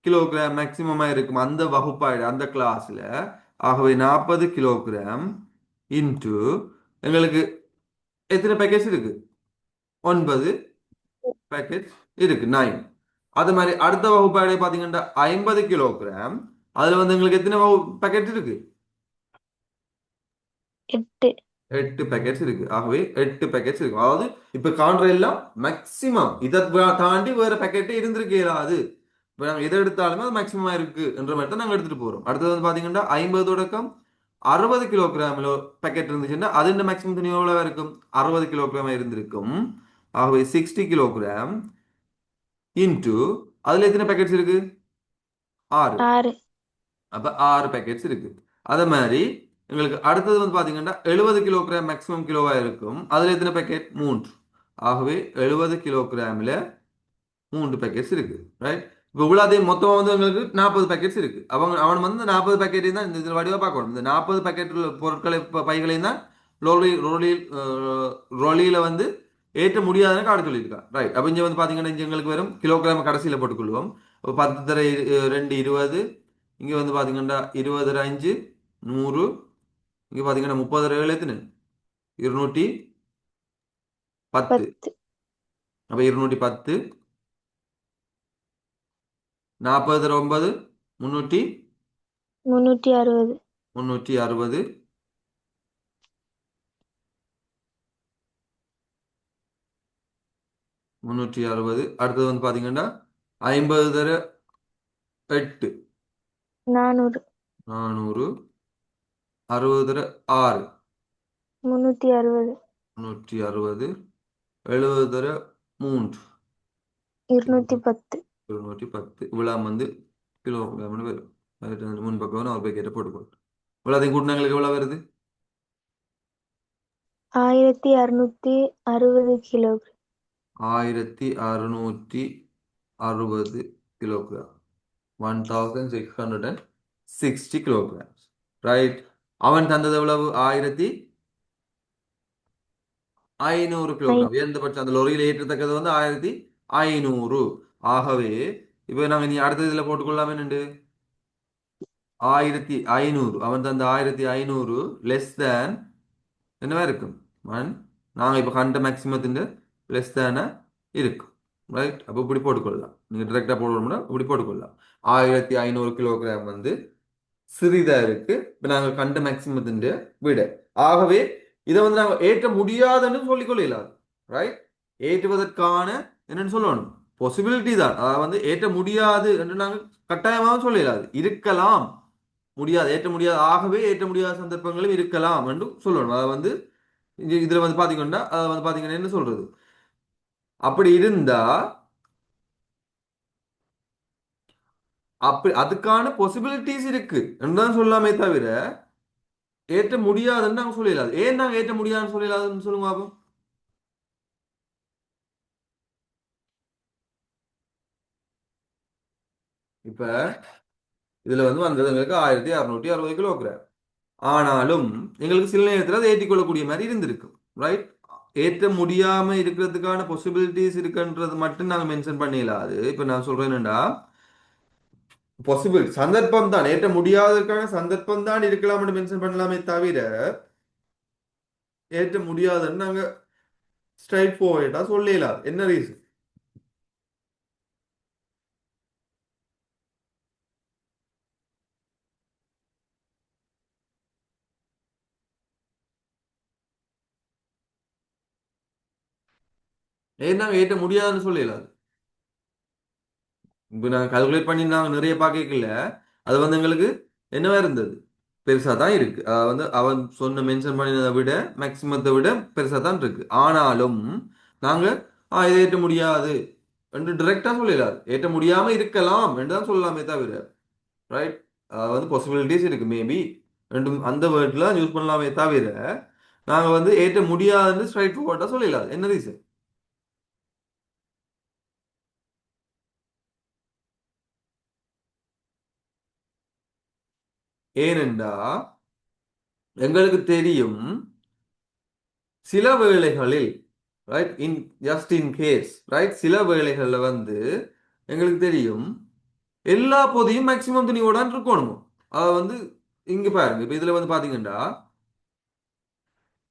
கிலோகிராம் மேக்சிமமா இருக்கும் அந்த வகுப்பாடு அந்த கிளாஸ்ல. ஆகவே 40 கிலோகிராம் இன்டு எங்களுக்கு எத்தனை பேக்கெட்ஸ் இருக்கு? 9 பேக்கெட்ஸ் இருக்கு 9. அது மாதிரி அடுத்த வகுப்பாடு பாத்தீங்கன்னா 50 கிலோகிராம். அதுல வந்து எங்களுக்கு எத்தனை பேக்கெட் இருக்கு? 8. 8 பேக்கெட்ஸ் இருக்கு. ஆகவே 8 பேக்கெட்ஸ் இருக்கு. அதாவது இப்ப காண்ற எல்லாம் மேக்சிமம் இதை தாண்டி வேற பேக்கெட்டே இருந்திருக்கு இயலாது. இப்ப நாங்க எதை எடுத்தாலுமே அது மேக்சிமமா இருக்கு என்ற மாதிரி தான் நாங்க எடுத்துட்டு போறோம். அடுத்தது வந்து பாத்தீங்கன்னா 50 தொடக்கம் 60 கிலோகிராம் பேக்கெட் இருந்துச்சுன்னா அது என்ன மேக்சிமம் துணி எவ்வளவு இருக்கும்? 60 கிலோகிராம் இருந்திருக்கும். ஆகவே 60 கிலோகிராம் இன்டு அதுல எத்தனை பேக்கெட்ஸ் இருக்கு? 6. 6. அப்ப 6 பேக்கெட்ஸ் இருக்கு. அதே மாதிரி எங்களுக்கு அடுத்தது வந்து பாத்தீங்கன்னா 70 கிலோகிராம் மேக்ஸிமம் கிலோவா இருக்கும். அதுல எத்தனை பேக்கெட்? 3. ஆகவே 70 கிலோகிராம்ல 3 பேக்கெட்ஸ் இருக்கு. ரைட். இப்போ இவ்வளோதையும் மொத்தமா வந்து எங்களுக்கு 40 பேக்கெட்ஸ் இருக்கு. அவன் வந்து 40 பேக்கெட்டையும் தான் இந்த இதில் வடிவா பார்க்கணும். இந்த 40 பேக்கெட் பொருட்களை பைகளையும் தான் ரோலி ரோலி ரொலியில வந்து ஏற்ற முடியாதுன்னு காட்ட சொல்லியிருக்கான். ரைட். அப்போ இங்க வந்து பாத்தீங்கன்னா இங்க எங்களுக்கு வெறும் கிலோகிராம் கடைசியில போட்டுக்கொள்வோம். 10 தர 2 20. இங்க வந்து பாத்தீங்கன்னா 20 தர 5 100. இங்க பாத்தீங்கன்னா 30 தர 7 எத்தனை? 210. 10. அப்ப 210. 40 தர 9 300. 360. 360. 360. அடுத்தது வந்து பாத்தீங்கன்னா 50 தர 8 400. 400. 60 தர 6 360. 360. 70 தர 3 210. 210. இவ்வளவு வந்து கிலோகிராம்னு வரும். அதுக்கு முன் பக்கம் ஒரு பேக்கெட்டை போட்டுக்கணும். இவ்வளோதையும் கூட்டினாங்களுக்கு எவ்வளவு வருது? 1660 கிலோகிராம். 1660 கிலோகிராம். 1660 kilograms. ரைட். அவன் தந்தது எவ்வளவு? 1500 கிலோகிராம். உயர்ந்தபட்சம் அந்த லொரியில ஏற்றத்தக்கது வந்து 1500. ஆகவே இப்ப நாங்க நீ அடுத்த இதுல போட்டுக்கொள்ளாமே நின்று 1500. அவன் தந்த 1500 லெஸ் தேன் என்னவா இருக்கும்? ஒன். நாங்க இப்ப கண்ட மேக்சிமத்தின் லெஸ் தேன இருக்கும். ரைட். அப்ப இப்படி போட்டுக்கொள்ளலாம். நீங்க டிரெக்டா போடணும்னா இப்படி போட்டுக்கொள்ளலாம். 1500 கிலோகிராம் வந்து சிறிதா இருக்கு. இப்ப நாங்க கண்ட மேக்சிமத்தின் விட. ஆகவே இதை வந்து நாங்க ஏற்ற முடியாதுன்னு சொல்லிக் கொள்ளலாம். ரைட். ஏற்றுவதற்கான என்னன்னு சொல்லணும், பாசிபிலிட்டி தான். அதாவது வந்து ஏற்ற முடியாது என்று நாங்கள் கட்டாயமாக சொல்லலாது, இருக்கலாம். முடியாது, ஏற்ற முடியாது, ஆகவே ஏற்ற முடியாத சந்தர்ப்பங்களும் இருக்கலாம் என்று சொல்லணும். அதை வந்து இதுல வந்து பாத்தீங்கன்னா அதை வந்து பாத்தீங்கன்னா என்ன சொல்றது, அப்படி இருந்தா அப்படி அதுக்கான பாசிபிலிட்டிஸ் இருக்கு என்றுதான் சொல்லாமே தவிர ஏற்ற முடியாதுன்னு நாங்க சொல்லலாது. ஏன் நாங்க ஏற்ற முடியாதுன்னு சொல்லலாதுன்னு சொல்லுங்க பாப்போம். இப்ப இதுல வந்து வந்தது எங்களுக்கு 1660 கிலோகிராம். ஆனாலும் எங்களுக்கு சில நேரத்தில் அதை ஏற்றிக்கொள்ளக்கூடிய மாதிரி இருந்திருக்கு. ரைட். ஏற்ற முடியாம இருக்கிறதுக்கான பாசிபிலிட்டிஸ் இருக்குன்றது மட்டும் நாங்க மென்ஷன் பண்ணிடலாது. இப்ப நான் சொல்றேன் என்னடா, பாசிபிள் சந்தர்ப்பம் தான், ஏற்ற முடியாததுக்கான சந்தர்ப்பம் தான் இருக்கலாம்னு மென்ஷன் பண்ணலாமே தவிர ஏற்ற முடியாதுன்னு நாங்க ஸ்ட்ரைட் ஃபார்வர்டா சொல்லலாம். என்ன ரீசன்? ஏன் நாங்க ஏற்ற முடியாதுன்னு சொல்லலாம்? இப்போ நான் கால்குலேட் பண்ணி நான் நிறைய பார்க்கல, அது வந்து எங்களுக்கு என்னவா இருந்தது, பெருசா தான் இருக்கு. வந்து அவன் சொன்ன மென்ஷன் பண்ணினதை விட மேக்சிமத்தை விட பெருசா தான் இருக்கு. ஆனாலும் நாங்க இதை ஏற்ற முடியாது என்று டைரக்டா சொல்லலாது, ஏற்ற முடியாம இருக்கலாம் என்று தான் சொல்லலாமே தவிர. ரைட். வந்து பாசிபிலிட்டிஸ் இருக்கு மேபி ரெண்டும் அந்த வேர்ட்ல யூஸ் பண்ணலாமே தவிர நாங்க வந்து ஏற்ற முடியாதுன்னு ஸ்ட்ரைட் ஃபார்வர்டா சொல்லலாது. என்ன ரீசன்? ஏனென்றா எங்களுக்கு தெரியும் சில வேளைகளில், right, in just in case, right, சில வேளைகளில் வந்து எங்களுக்கு தெரியும் எல்லா பொதியும் மேக்சிமம் துணியோட இருக்கணும். அது வந்து இங்க பாருங்க, இப்ப இதுல வந்து பாத்தீங்கன்னா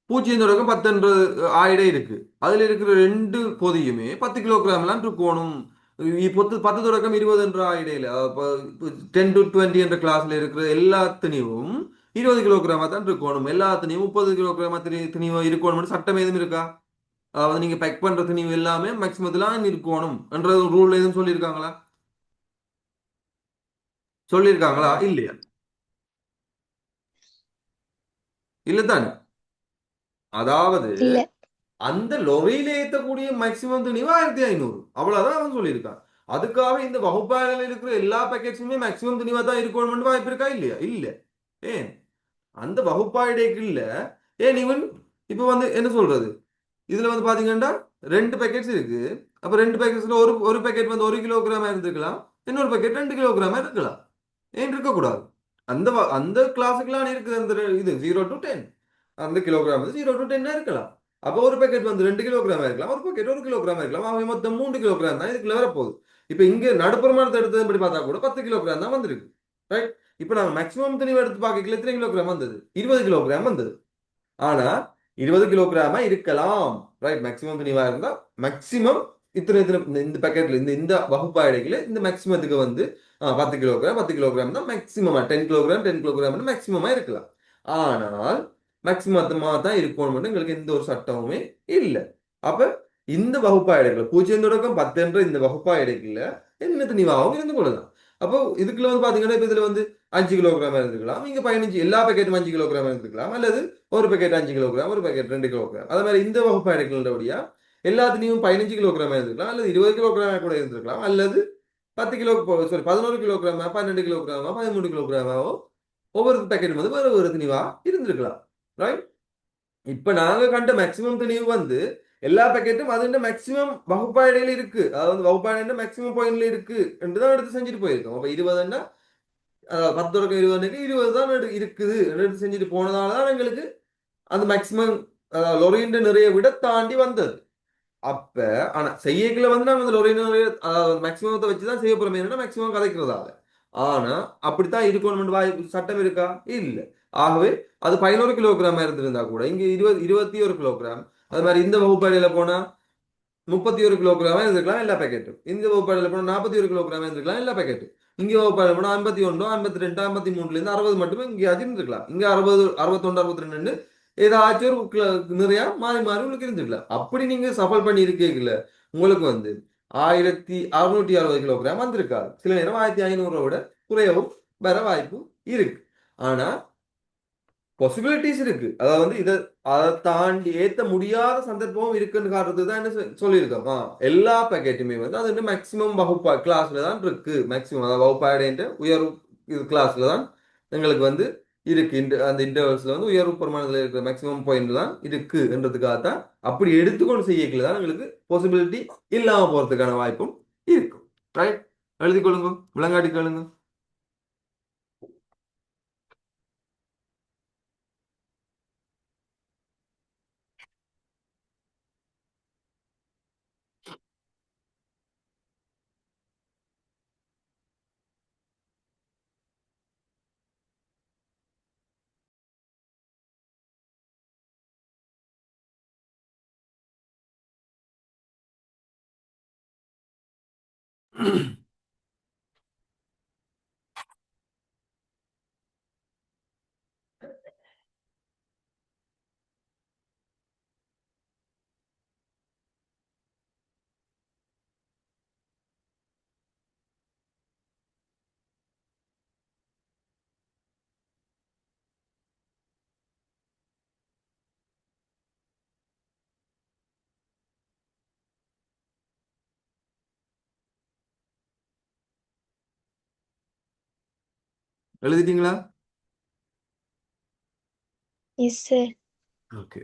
0 தொடக்கம் 10 ஆயிடே இருக்கு. அதுல இருக்கிற ரெண்டு பொதியுமே 10 கிலோகிராம்லாம் இருக்கணும். 10 தொடக்கம் 20 என்ற ஆயிடையில 10 to 20 என்ற கிளாஸ்ல இருக்கிற எல்லாத்தினையும் 20 கிலோகிராமா தான் இருக்கணும். எல்லாத்தினையும் 30 கிலோகிராமா திணிவம் இருக்கணும் சட்டம் எதுவும் இருக்கா? அதாவது நீங்க பேக் பண்ற துணிவு எல்லாமே மேக்சிமத்துல இருக்கணும் என்ற ரூல் எதுவும் சொல்லியிருக்காங்களா? சொல்லியிருக்காங்களா? இல்லையா? இல்ல தானே. அதாவது இல்ல. அந்த லொரியில ஏத்தக்கூடிய மேக்சிமம் துணிவு 1500, அவ்வளவுதான் அவன் சொல்லியிருக்கான். அதுக்காக இந்த வகுப்பாளர்கள் இருக்கிற எல்லா பேக்கெட்ஸுமே மேக்சிமம் துணிவா தான் இருக்கணும் வாய்ப்பு இருக்கா? இல்லையா? இல்ல. ஏன்? அந்த வகுப்பாயிடைக்கு இல்ல. ஏன் இவன் இப்ப வந்து என்ன சொல்றது, இதுல வந்து பாத்தீங்கன்னா ரெண்டு பேக்கெட்ஸ் இருக்கு. அப்ப ரெண்டு பேக்கெட்ஸ்ல ஒரு ஒரு பேக்கெட் வந்து 1 கிலோகிராமா இருந்துக்கலாம், இன்னொரு பேக்கெட் 2 கிலோகிராமா இருக்கலாம். ஏன் இருக்கக்கூடாது? அந்த கிளாஸுக்குலாம் இருக்குது அந்த இது 0 to 10. அந்த கிலோகிராம் வந்து 0 to 10 இருக்கலாம். அப்போ ஒரு பேக்கெட் வந்து 2 கிலோகிராமா இருக்கலாம், ஒரு பேக்கெட் 1 கிலோகிராமா இருக்கலாம். அவங்க மொத்தம் 3 கிலோகிராம் தான் இதுக்குள்ள வரப்போகுது. இப்போ இங்க நடுப்புறமானத்தை எடுத்தது படி பார்த்தா கூட 10 கிலோகிராம் தான் வந்திருக்கு. ரைட். இப்போ நாங்க மேக்ஸிமம் தெளிவு எடுத்து பார்க்கல எத்தனை கிலோகிராம் வந்தது? 20 கிலோகிராம் வந்தது. ஆனா 20 கிலோகிராமா இருக்கலாம். ரைட். மேக்ஸிமம் துணிவா இருந்தா மேக்ஸிமம் இத்தனை இத்தனை இந்த பேக்கெட்ல இந்த இந்த வகுப்பா இடையில இந்த மேக்ஸிமத்துக்கு வந்து 10 கிலோகிராம் 10 கிலோகிராம் தான் மேக்ஸிமமா. 10 கிலோகிராம் மேக்ஸிமமா இருக்கலாம். ஆனால் மேக்ஸிமமா தான் இருக்கணும் எங்களுக்கு எந்த ஒரு சட்டமுமே இல்லை. அப்ப இந்த வகுப்பா இடைகள் 0 தொடக்கம் 10 என்ற இந்த வகுப்பா இடைக்குள்ள என்ன துணிவாகவும் இருந்து கொள்ளலாம். அப்போ இதுக்குள்ள வந்து பாத்தீங்கன்னா இப்ப இதுல வந்து 5 கிலோகிராம் இருந்துக்கலாம், இங்க 15 எல்லா பேக்கெட்டும் 5 கிலோகிராம் இருந்துக்கலாம், அல்லது ஒரு பேக்கெட் 5 கிலோகிராம் ஒரு பேக்கெட் 2 கிலோகிராம். அதே மாதிரி இந்த வகுப்பு எடுக்கிறபடியா எல்லாத்துலேயும் 15 கிலோகிராம் இருந்திருக்கலாம், அல்லது 20 கிலோகிராம் கூட இருந்திருக்கலாம், அல்லது 10 கிலோ, சாரி 11 கிலோகிராமா 12 கிலோகிராமா 13 கிலோகிராமாவோ ஒவ்வொரு பேக்கெட் வந்து வேறு ஒரு திணிவா இருந்திருக்கலாம். ரைட். இப்ப நாங்க கண்ட மேக்சிமம் திணிவு வந்து எல்லா பேக்கெட்டும் அது மேக்சிமம் வகுப்பா இடையில இருக்கு, அதாவது வகுப்பா இடையில மேக்சிமம் பாயிண்ட்ல இருக்கு என்றுதான் எடுத்து செஞ்சுட்டு போயிருக்கோம். அப்ப 20 10 தொடக்கம் 20 20 தான் இருக்குது எடுத்து செஞ்சுட்டு போனதாலதான் எங்களுக்கு அந்த மேக்சிமம் லொரியின் நிறைய விட தாண்டி வந்தது. அப்ப ஆனா செய்யக்குள்ள வந்து நாங்க அந்த லொரியின் நிறைய மேக்சிமத்தை வச்சுதான் செய்ய போறோம், என்னன்னா மேக்சிமம் கதைக்கிறதால. ஆனா அப்படித்தான் இருக்கணும் வாய்ப்பு சட்டம் இருக்கா? இல்ல. ஆகவே அது 11 கிலோகிராம் இருந்திருந்தா கூட இங்க 21 கிலோகிராம். அது மாதிரி இந்த வகுப்பறையில போனா 31 கிலோகிராம் இருந்திருக்கலாம் எல்லா பேக்கெட்டும். இந்த வகுப்பறையில போனா 41 கிலோகிராம் இருந்திருக்கலாம் எல்லா பேக்கெட்டும். இங்க வகுப்பறையில போனா 51 52 53 இருந்து 60 மட்டுமே இங்கே இருந்திருக்கலாம். இங்க 60 61 62 ஏதாச்சும் ஒரு நிறைய மாறி மாறி உங்களுக்கு இருந்துக்கலாம். அப்படி நீங்க சஃபல் பண்ணி இருக்கீங்கல்ல, உங்களுக்கு வந்து 1660 கிலோகிராம் வந்திருக்காது. சில நேரம் 1500 விட குறையவும் வர வாய்ப்பு இருக்கு. ஆனா பாசிபிலிட்டிஸ் இருக்கு. அதாவது வந்து அதை தாண்டி ஏத்த முடியாத சந்தர்ப்பமும் இருக்குன்னு காட்டுறது தான் என்ன சொல்லியிருக்கோம். எல்லா பேக்கெட்டுமே வந்து அது மேக்சிமம் வகுப்பா கிளாஸ்ல தான் இருக்கு. மேக்சிமம் அதாவது வகுப்பாடைன்ற உயர்வு இது கிளாஸ்ல தான் எங்களுக்கு வந்து இருக்கு. அந்த இன்டர்வல்ஸ்ல வந்து உயர்வு பிரமாணத்தில் இருக்கிற மேக்சிமம் பாயிண்ட் தான் இருக்குன்றதுக்காக தான் அப்படி எடுத்துக்கொண்டு செய்யக்கல தான் எங்களுக்கு பாசிபிலிட்டி இல்லாம போறதுக்கான வாய்ப்பும் இருக்கும். ரைட், எழுதி கொள்ளுங்க, விளங்காட்டி கேளுங்க. எழுதிட்டீங்களா? Yes sir. ஓகே.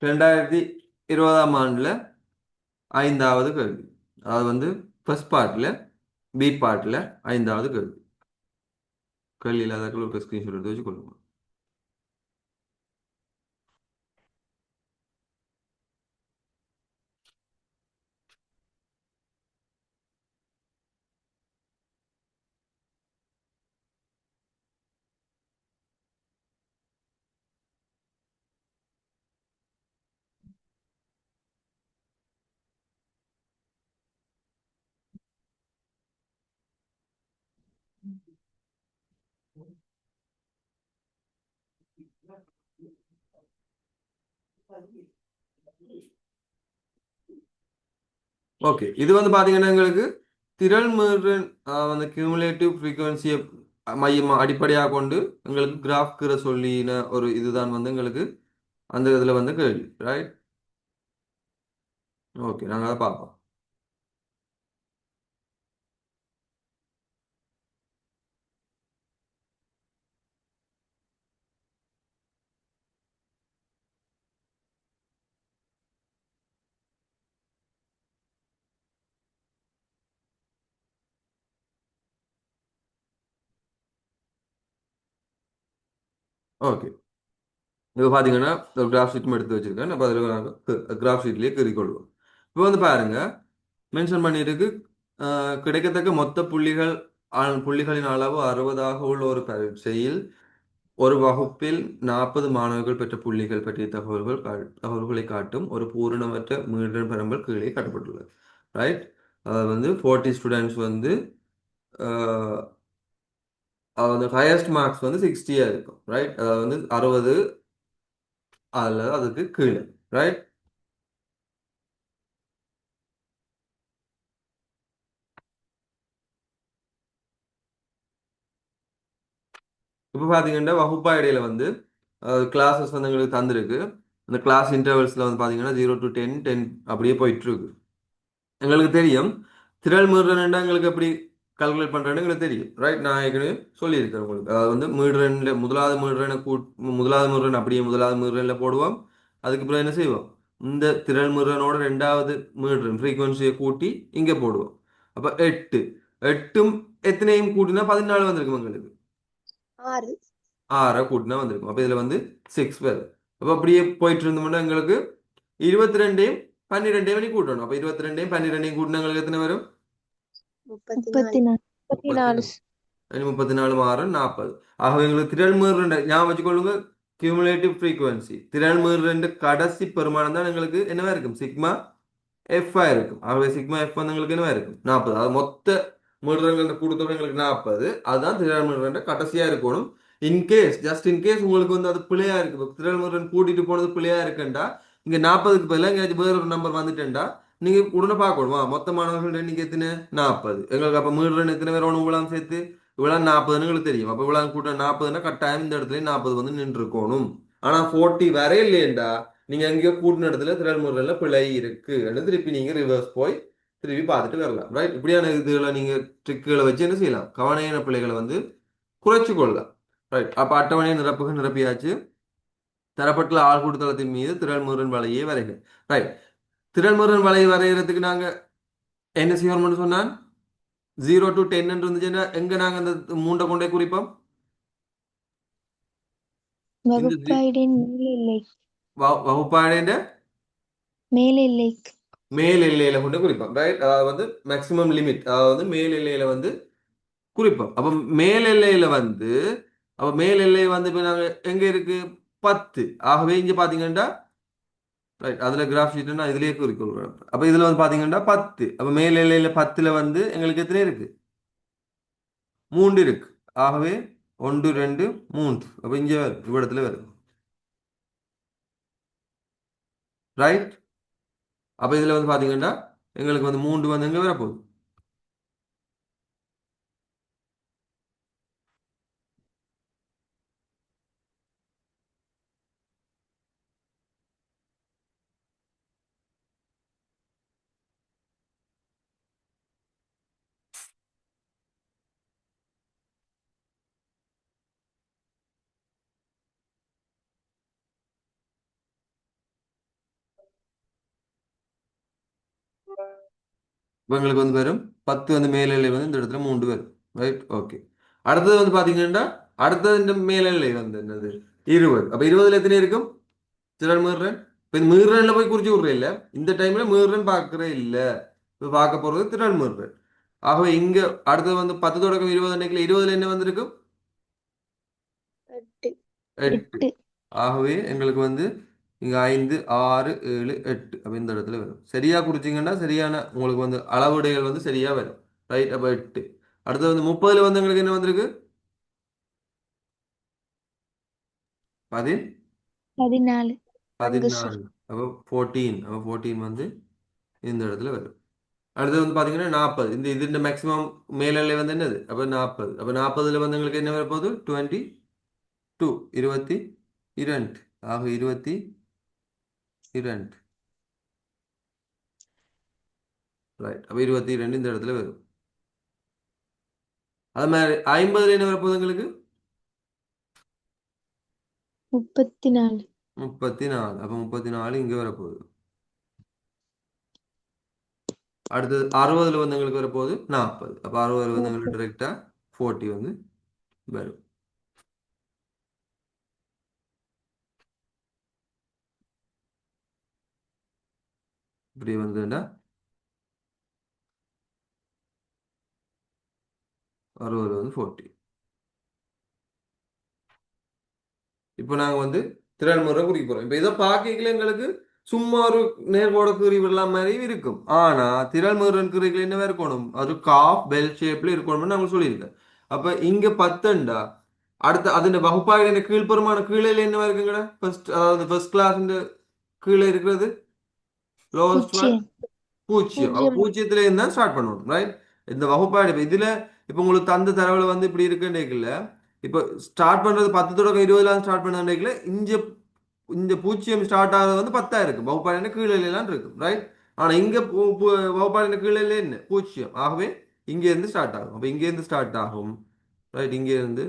2020ஆம் ஆண்டுல 5வது கேள்வி. அதாவது வந்து ஃபர்ஸ்ட் பார்ட்ல பி பார்ட்ல 5வது கேள்வி. கேள்வி இல்லாத ஒரு ஸ்கிரீன்ஷாட் எடுத்து வச்சு கொள்ளுங்க. ஓகே, இது வந்து பாத்தீங்கன்னா எங்களுக்கு திரள் மீறல் வந்து கியூமுலேட்டிவ் ஃப்ரீக்வன்சியை மையமா அடிப்படையாக கொண்டு எங்களுக்கு கிராஃப்கிற சொல்லின ஒரு இதுதான் வந்து எங்களுக்கு அந்த இதுல வந்து கேள்வி. ரைட், ஓகே, நாங்கள் அதை பார்ப்போம். ஓகே, இப்போ பார்த்தீங்கன்னா ஒரு கிராஃப் ஷீட்டும் எடுத்து வச்சிருக்கேன். நம்ம அதில் கிராஃப் ஷீட்லேயே கீறிக்கொள்வோம். இப்போ வந்து பாருங்க, மென்ஷன் பண்ணியிருக்கு கிடைக்கத்தக்க மொத்த புள்ளிகளின் அளவு 60ஆக உள்ள ஒரு பரீட்சையில் ஒரு வகுப்பில் 40 மாணவர்கள் பெற்ற புள்ளிகள் பற்றிய தகவல்களை காட்டும் ஒரு பூரணமற்ற மீள்தல் பரம்பல் கீழே காட்டப்பட்டுள்ளது. ரைட், அதாவது வந்து 40 ஸ்டூடெண்ட்ஸ் வந்து அந்த ஹையஸ்ட் மார்க்ஸ் வந்து 60 இருக்கும். ரைட், அதாவது வந்து 60 அதில் அதுக்கு கீழே. ரைட், இப்போ பார்த்தீங்கன்னா வகுப்பா இடையில வந்து கிளாஸஸ் வந்து எங்களுக்கு தந்திருக்கு. அந்த கிளாஸ் இன்டர்வல்ஸில் வந்து பார்த்தீங்கன்னா 0 to 10 அப்படியே போயிட்டு இருக்கு. எங்களுக்கு தெரியும் திரள் மீறல்னா எங்களுக்கு எப்படி கால்குலேட் பண்ணுறேன்னு எங்களுக்கு தெரியும், ரைட்? நான் ஏற்கனவே சொல்லியிருக்கேன் உங்களுக்கு. அதாவது வந்து மீடுரனில் முதலாவது மீடுரனை முதலாவது மீடுரன் அப்படியே முதலாவது மீடுரனில் போடுவோம். அதுக்கு பிறகு என்ன செய்வோம்? இந்த திரள் மீடுரனோட ரெண்டாவது மீடுரன் ஃப்ரீக்வன்சியை கூட்டி இங்கே போடுவோம். அப்போ எட்டு, எட்டும் எத்தனையும் கூட்டினா 14 வந்திருக்கும் எங்களுக்கு. 6. 6 கூட்டினா வந்திருக்கும். அப்போ இதில் வந்து 6 பேர். அப்போ அப்படியே போயிட்டு இருந்தோம்னா எங்களுக்கு 22ஐயும் 12ஐயும் பண்ணி கூட்டணும். அப்போ 22ஐயும் 12ஐயும் கூட்டினா எங்களுக்கு எத்தனை வரும்? 34. 34. 34 6 40. ஆக எங்களுக்கு திரள் மீறுன்ற ஞாபகம் வச்சுக்கொள்ளுங்க. கியூமுலேட்டிவ் ஃப்ரீக்வன்சி திரள் மீறுன்ற கடைசி பெருமானம் தான் எங்களுக்கு என்னவா இருக்கும்? சிக்மா எஃப் இருக்கும். ஆகவே சிக்மா எஃப் வந்து எங்களுக்கு என்னவா இருக்கும்? 40. அது மொத்த மீறுறங்கிற கூடுதல் எங்களுக்கு 40. அதுதான் திரள் மீறுன்ற கடைசியா இருக்கணும். இன்கேஸ் ஜஸ்ட் இன்கேஸ் உங்களுக்கு வந்து அது பிழையா இருக்கு, திரள் மீறன் கூட்டிட்டு போனது பிழையா இருக்குண்டா, இங்க 40க்கு பதிலாக எங்கேயாச்சும் வேற ஒரு நம்பர் வந்துட்டேன்டா நீங்க உடனே பார்க்கணுமா மொத்த மாணவர்கள் எண்ணிக்கை எத்தனை? 40. எங்களுக்கு அப்ப மீறுறன் எத்தனை பேர் ஒன்று இவ்வளவு சேர்த்து இவ்வளவு 40ன்னு எங்களுக்கு தெரியும். அப்ப இவ்வளவு கூட்டம் 40ன்னா கட்டாயம் இந்த இடத்துல 40 வந்து நின்று இருக்கணும். ஆனா 40 வரைய இல்லையேண்டா நீங்க எங்கேயோ கூட்டின இடத்துல திரள் முறையில் பிழை இருக்கு, திருப்பி நீங்க ரிவர்ஸ் போய் திருப்பி பார்த்துட்டு வரலாம், ரைட்? இப்படியான இதுகளை நீங்க ட்ரிக்குகளை வச்சு என்ன செய்யலாம்? கவனையான பிழைகளை வந்து குறைச்சு கொள்ளலாம், ரைட்? அப்ப அட்டவணை நிரப்பியாச்சு. தரப்பட்டுள்ள ஆள்கூட்டு தளத்தின் மீது திரள்முருகன் வலையை வரைக, ரைட்? திரள்முருகன் வலையை வரைகிறதுக்கு நாங்க என்ன செய்யணும்னு சொன்னால் 0 to 10 இருந்துச்சுன்னா எங்க நாங்க அந்த மூண்டை கொண்டே குறிப்போம்? இந்த வகுப்பாய்டின் மேல் எல்லை. வகுப்பாடைன்ற மேல் எல்லை. மேல் எல்லையில கொண்டு குறிப்போம், ரைட்? அதாவது வந்து மேக்சிமம் லிமிட், அதாவது வந்து மேல் எல்லையில வந்து குறிப்போம். அப்ப மேல் எல்லையில வந்து அப்ப மேல் எல்லை வந்து இப்ப நாங்க எங்க இருக்கு? 10. ஆகவே இங்க பாத்தீங்கன்னா ரைட், அதுல கிராஃப் ஷீட்னா இதுலயே குறிக்கொள்கிறோம். அப்ப இதுல வந்து பாத்தீங்கன்னா 10. அப்ப மேல் எல்லையில 10ல வந்து எங்களுக்கு எத்தனை இருக்கு? 3 இருக்கு. ஆகவே 1 2 3. அப்ப இங்க இவ்விடத்துல வருது, ரைட்? அப்ப இதுல வந்து பாத்தீங்கன்னா எங்களுக்கு வந்து 3 வந்து எங்க வரப்போகுது? இப்ப எங்களுக்கு வந்து வரும் 10 வந்து மேல் எல்லை வந்து இந்த இடத்துல 3 வரும், ரைட்? ஓகே. அடுத்தது வந்து பாத்தீங்கன்னா அடுத்தது இந்த மேல் எல்லை வந்து என்னது? 20. அப்ப 20ல எத்தனை இருக்கும்? சிலர் மீறுறேன். இப்ப இந்த மீறுறன்ல போய் குறிச்சு விடுறேன் இல்ல, இந்த டைம்ல மீறுறன் பார்க்கறே இல்ல. இப்ப பார்க்க போறது திறன் மீறுறேன். ஆகவே இங்க அடுத்தது வந்து 10 தொடக்கம் 20 அன்னைக்குல 20ல என்ன வந்திருக்கும்? 8. 8. ஆகவே எங்களுக்கு வந்து இங்க 5 6 7 8. அப்ப இந்த இடத்துல வரும். சரியா குறிச்சிங்கன்னா சரியான உங்களுக்கு வந்து அளவுடைகள் வந்து சரியா வரும், ரைட்? அப்ப 8. அடுத்தது வந்து 30ல வந்து எங்களுக்கு என்ன வந்திருக்கு? 14. 14. அப்போ 14. அப்போ 14 வந்து இந்த இடத்துல வரும். அடுத்தது வந்து பாத்தீங்கன்னா 40. இந்த இதுன்ற மேக்ஸிமம் மேல்நிலை வந்து என்னது? அப்ப 40. அப்ப 40ல வந்து எங்களுக்கு என்ன வரப்போகுது? 22. 22. ஆக 22, ரைட்? அப்ப 22 இந்த இடத்துல வரும். அது மாதிரி 50ல என்ன வரப்போகுது எங்களுக்கு? 34. 34. அப்ப 34 இங்க வரப்போகுது. அடுத்தது 60ல வந்து எங்களுக்கு வரப்போகுது 40. அப்ப 60ல வந்து எங்களுக்கு டிரெக்டா 40 வந்து வரும். இப்படி வந்துன்னா 60 வந்து 40. இப்போ நாங்க வந்து திறன்முறை குறிக்க போறோம். இப்போ இதை பார்க்கல எங்களுக்கு சும்மா ஒரு நேர்கோட கீறி விடலாம் மாதிரி இருக்கும். ஆனா திறன்முறன் கீறிகள் என்னவா இருக்கணும்? அது காஃப் பெல் ஷேப்ல இருக்கணும்னு நாங்க சொல்லியிருக்கேன். அப்ப இங்க 10ண்டா அடுத்த அதிന്റെ வகுப்பாக கீழ்பெருமான கீழே என்னவா இருக்குங்கடா? ஃபர்ஸ்ட் அதாவது ஃபர்ஸ்ட் கிளாஸ் கீழே இருக்கிறது லோவஸ்ட் ஒன் 0. அப்ப 0த்துல இருந்தா ஸ்டார்ட் பண்ணணும், ரைட்? இந்த வகுப்பாடு இதுல இப்ப உங்களுக்கு தந்த தரவுல வந்து இப்படி இருக்குன்னு இப்ப ஸ்டார்ட் பண்றது 10 தொடக்கம் 20ல ஸ்டார்ட் பண்ண இங்க இந்த 0 ஸ்டார்ட் ஆகிறது வந்து 10 இருக்கு. வகுப்பாடு கீழே எல்லாம் இருக்கு, ரைட்? ஆனா இங்க வகுப்பாடு கீழே என்ன 0. ஆகவே இங்க இருந்து ஸ்டார்ட் ஆகும். அப்ப இங்க இருந்து ஸ்டார்ட் ஆகும். ரைட், இங்க இருந்து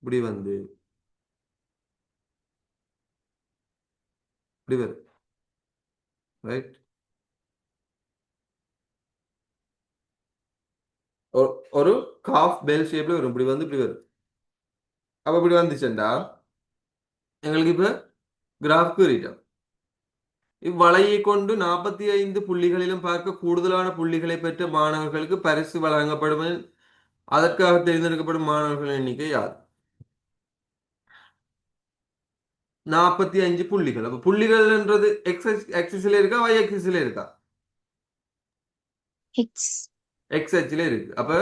இப்படி வந்து இப்படி வரும். ரைட், ஒரு காஃப் பெல் ஷேப்ல வரும். இப்படி வந்து இப்படி வரும். அப்ப இப்படி வந்துச்சுண்டா எங்களுக்கு இப்ப கிராஃப் கிரீட்டம் இவ்வளையை கொண்டு 45 புள்ளிகளிலும் பார்க்க கூடுதலான புள்ளிகளை பெற்ற மாணவர்களுக்கு பரிசு வழங்கப்படும். அதற்காக தேர்ந்தெடுக்கப்படும் மாணவர்களின் எண்ணிக்கை யார்? 45 புள்ளிகள். அப்ப புள்ளிகள்ன்றது எக்ஸ் ஆக்சிஸ்ல இருக்கா, y ஆக்சிஸ்ல இருக்கா? எக்ஸ். எக்ஸ் அச்சில் இருக்கு. அப்ப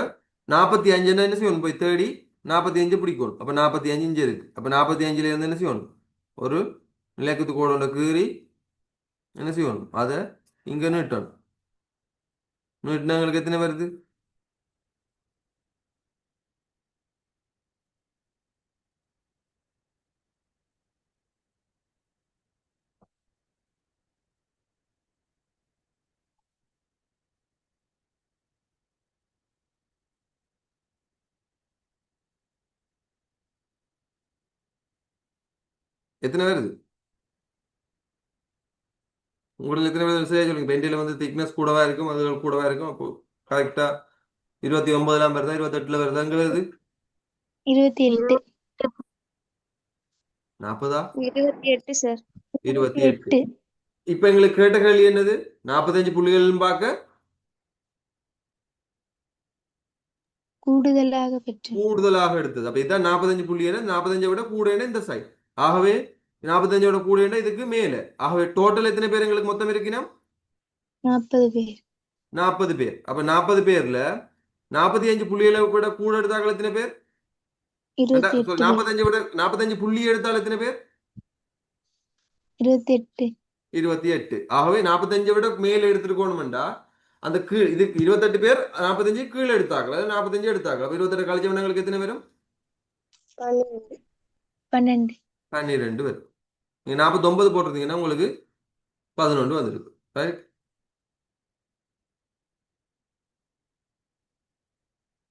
45 என்ன செய்யணும்? போய் தேடி 45 பிடிக்கணும். அப்ப 45 இங்க இருக்கு. அப்ப 45ல இருந்து என்ன செய்யணும்? ஒரு நிலக்கத்து கோடோட கீறி என்ன செய்யணும்? அதை இங்க நீட்டணும். நீட்டினா எங்களுக்கு எத்தனை வருது? எத்தனை வருது? உங்களுக்கு எத்தனை வருது சரியா சொல்லுங்க. பெண்டில வந்து திக்னஸ் கூடவா இருக்கும், அதுகள் கூடவா இருக்கும். அப்போ கரெக்டா 29 வருதா, 28 வருதா? எங்க வருது? 28. 40? 28 சார். 28. 8. இப்ப எங்களுக்கு கேட்ட கேள்வி என்னது? 45 புள்ளிகள் பார்க்க கூடுதலாக பெற்று. கூடுதலாக எடுத்தது. அப்ப இதான் 45 புள்ளி. 45 விட கூட இந்த சைட். ஆகவே 45 விட கூட இதுக்கு மேல. ஆகவே டோட்டல் எத்தனை பேர் எங்களுக்கு மொத்தம் இருக்கணும்? 40 பேர். 40 பேர். அப்ப 40 பேர்ல 45 புள்ளிகளை விட கூட எடுத்தார்கள் எத்தனை பேர்? 28 பேர். 45 விட 45 புள்ளி எடுத்தால் எத்தனை பேர்? 28. 28. ஆகவே 45 விட மேல எடுத்துருக்கணும்டா அந்த கீழ் இதுக்கு 28 பேர் 45 கீழே எடுத்தார்கள். 45 எடுத்தார்கள். அப்ப 28 கழிச்சவங்களுக்கு எத்தனை பேரும்? 12. 12 வரும். நீங்க 49 போட்டிருந்தீங்கன்னா உங்களுக்கு 11 வந்துருக்கு. ரைட்,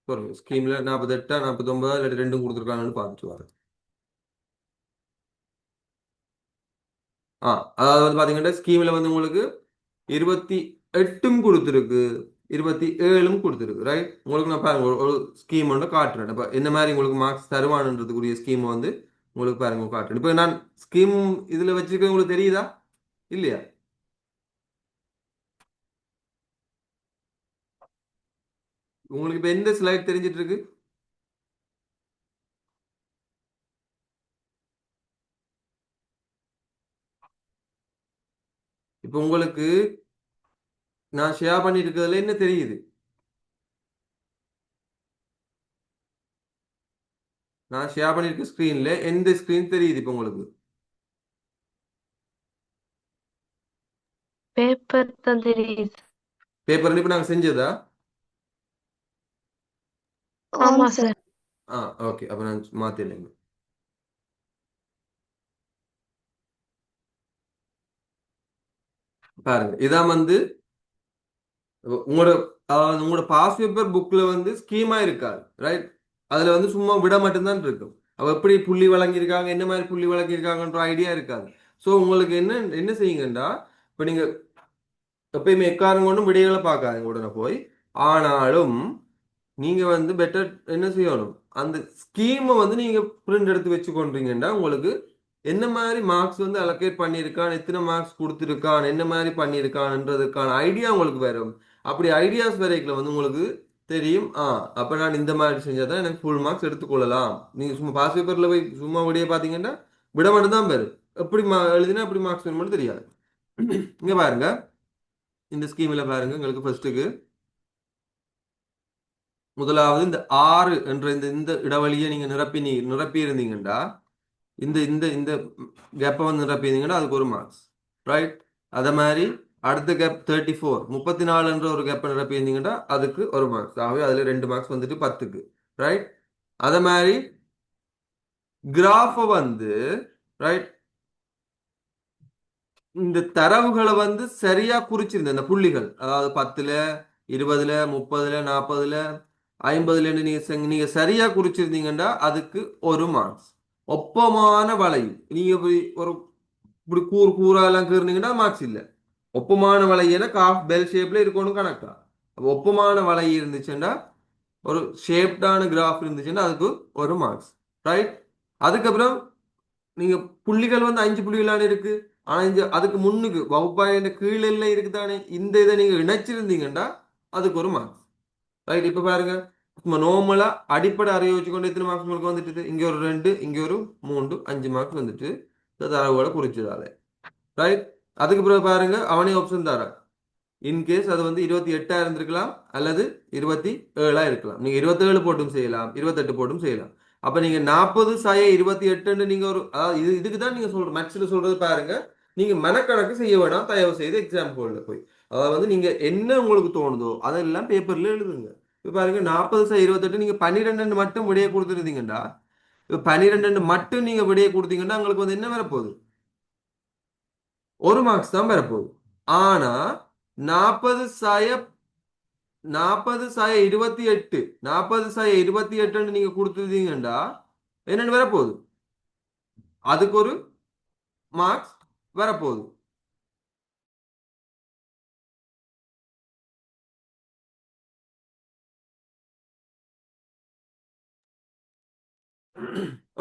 சொல்லுங்க. ஸ்கீம்ல 48 49 இல்லாட்டி ரெண்டும் கொடுத்துருக்காங்கன்னு பார்த்துட்டு வரேன். அதாவது வந்து பாத்தீங்கன்னா ஸ்கீம்ல வந்து உங்களுக்கு 28 கொடுத்துருக்கு, 27 கொடுத்துருக்கு. ரைட், உங்களுக்கு நான் பாருங்க ஒரு ஸ்கீம் ஒன்று காட்டுறேன். இப்போ என்ன மாதிரி உங்களுக்கு மார்க்ஸ் தருவானுன்றதுக்குரிய ஸ்கீம் வந்து உங்களுக்கு பாருங்க காட்டுறேன். இப்போ நான் ஸ்கீம் இதுல வச்சிருக்கேன், உங்களுக்கு தெரியுதா இல்லையா? உங்களுக்கு இப்போ எந்த ஸ்லைட் தெரிஞ்சிட்டு இருக்கு? இப்போ உங்களுக்கு நான் ஷேர் பண்ணிட்டு இருக்கிறதுல என்ன தெரியுது? நான் ஷேர் பண்ணிருக்க ஸ்கிரீன்ல எந்த ஸ்கிரீன் தெரியுது இப்போ உங்களுக்கு? பேப்பர் தான் தெரியுது. பேப்பர் இப்போ நாங்க செஞ்சதா? ஆமா சார். ஓகே. அப்ப நான் மாத்திடுறேன். பாருங்க, இதான் வந்து உங்களோட அதாவது உங்களோட பாஸ் பேப்பர் புக்ல வந்து ஸ்கீமா இருக்காது. ரைட், அதுல வந்து சும்மா விட மட்டும்தான் இருக்கும். அவ எப்படி புள்ளி வழங்கியிருக்காங்க, என்ன மாதிரி புள்ளி வழங்கியிருக்காங்கன்ற ஐடியா இருக்காது. ஸோ உங்களுக்கு என்ன என்ன செய்யுங்கண்டா, இப்போ நீங்க எப்பயுமே எக்காரம் கொண்டும் விடைகளை பார்க்காதீங்க உடனே போய். ஆனாலும் நீங்க வந்து பெட்டர் என்ன செய்யணும், அந்த ஸ்கீமை வந்து நீங்க பிரிண்ட் எடுத்து வச்சு கொண்டீங்கன்னா உங்களுக்கு என்ன மாதிரி மார்க்ஸ் வந்து அலோகேட் பண்ணியிருக்கான், எத்தனை மார்க்ஸ் கொடுத்துருக்கான், என்ன மாதிரி பண்ணியிருக்கான்ன்றதுக்கான ஐடியா உங்களுக்கு வரும். அப்படி ஐடியாஸ் வரைக்கும் வந்து உங்களுக்கு தெரியும். அப்ப நான் இந்த மாதிரி செஞ்சாதான் எனக்கு ஃபுல் மார்க்ஸ் எடுத்துக்கொள்ளலாம். நீங்க சும்மா பாஸ் பேப்பர்ல போய் சும்மா விடைய பாத்தீங்கன்னா விட மட்டும் தான் வரும். எப்படி எழுதினா எப்படி மார்க்ஸ் வேணும் மட்டும் தெரியாது. இங்க பாருங்க, இந்த ஸ்கீம்ல பாருங்க, உங்களுக்கு ஃபர்ஸ்ட்டுக்கு முதலாவது இந்த 6 என்ற இந்த இந்த இடைவெளியை நீங்க நிரப்பி இருந்தீங்கன்னா, இந்த இந்த இந்த கேப்பை வந்து நிரப்பி இருந்தீங்கன்னா அதுக்கு ஒரு மார்க்ஸ். ரைட், அதே மாதிரி அடுத்த கேப் 34 34 என்ற ஒரு கேப்பை நிரப்பி இருந்தீங்கன்னா அதுக்கு ஒரு மார்க்ஸ். ஆகவே அதுல 2 மார்க்ஸ் வந்துட்டு 10க்கு. ரைட், அதே மாதிரி கிராஃபை வந்து ரைட் இந்த தரவுகளை வந்து சரியா குறிச்சிருந்த இந்த புள்ளிகள், அதாவது 10ல 20ல 30ல 40ல 50ல நீங்க சரியா குறிச்சிருந்தீங்கன்னா அதுக்கு ஒரு மார்க்ஸ். ஒப்பமான வளைவு நீங்க இப்படி கூறா எல்லாம் கீறினீங்கன்னா மார்க்ஸ் இல்லை. ஒப்பமான வளையனா காஃப் பெல் ஷேப்ல இருக்கணும் கணக்கா. ஒப்பமான வலை இருந்துச்சுன்னா ஒரு ஷேப்டான கிராஃப் இருந்துச்சுன்னா அதுக்கு ஒரு மார்க்ஸ். ரைட். அதுக்கப்புறம் நீங்க புள்ளிகள் 5 புள்ளிகளான இருக்கு. ஆனா அதுக்கு முன்னுக்கு வகுப்பாயின் கீழே இருக்குதானே, இந்த இதை நீங்க இணைச்சிருந்தீங்கன்னா அதுக்கு ஒரு மார்க்ஸ். ரைட். இப்ப பாருங்க, நோமலா அடிப்படை அறிவை வச்சுக்கொண்டு எத்தனை மார்க்ஸ் உங்களுக்கு வந்துட்டு, இங்க ஒரு 2, இங்க ஒரு 3, 5 மார்க்ஸ் வந்துட்டு தரவோட குறிச்சதால. ரைட். அதுக்கு பிறகு பாருங்க, அவனே ஆப்ஷன் தர. இன்கேஸ் அது 28 இருந்திருக்கலாம் அல்லது 27 இருக்கலாம். நீங்க 27 போட்டும் செய்யலாம், 28 போட்டும் செய்யலாம். அப்ப நீங்க 40/28 நீங்க ஒரு, அதாவது இதுக்கு தான் நீங்க சொல்ற மேக்ஸ்ல சொல்றது பாருங்க. நீங்க மனக்கணக்கு செய்ய வேணாம், தயவு செய்து எக்ஸாம் ஹோல்ல போய் அதாவது நீங்க என்ன உங்களுக்கு தோணுதோ அதெல்லாம் பேப்பர்ல எழுதுங்க. இப்ப பாருங்க, 40/28 நீங்க 12 மட்டும் விடைய கொடுத்துருந்தீங்கன்னா, இப்ப 12 மட்டும் நீங்க விடைய கொடுத்தீங்கன்னா உங்களுக்கு என்ன வரப்போகுது, ஒரு மார்க்ஸ் தான் வரப்போகுது. ஆனா 40/28 40/28 நீங்க கொடுத்துருந்தீங்கன்னா என்னன்னு வரப்போகுது, அதுக்கு ஒரு மார்க்ஸ் வரப்போகுது.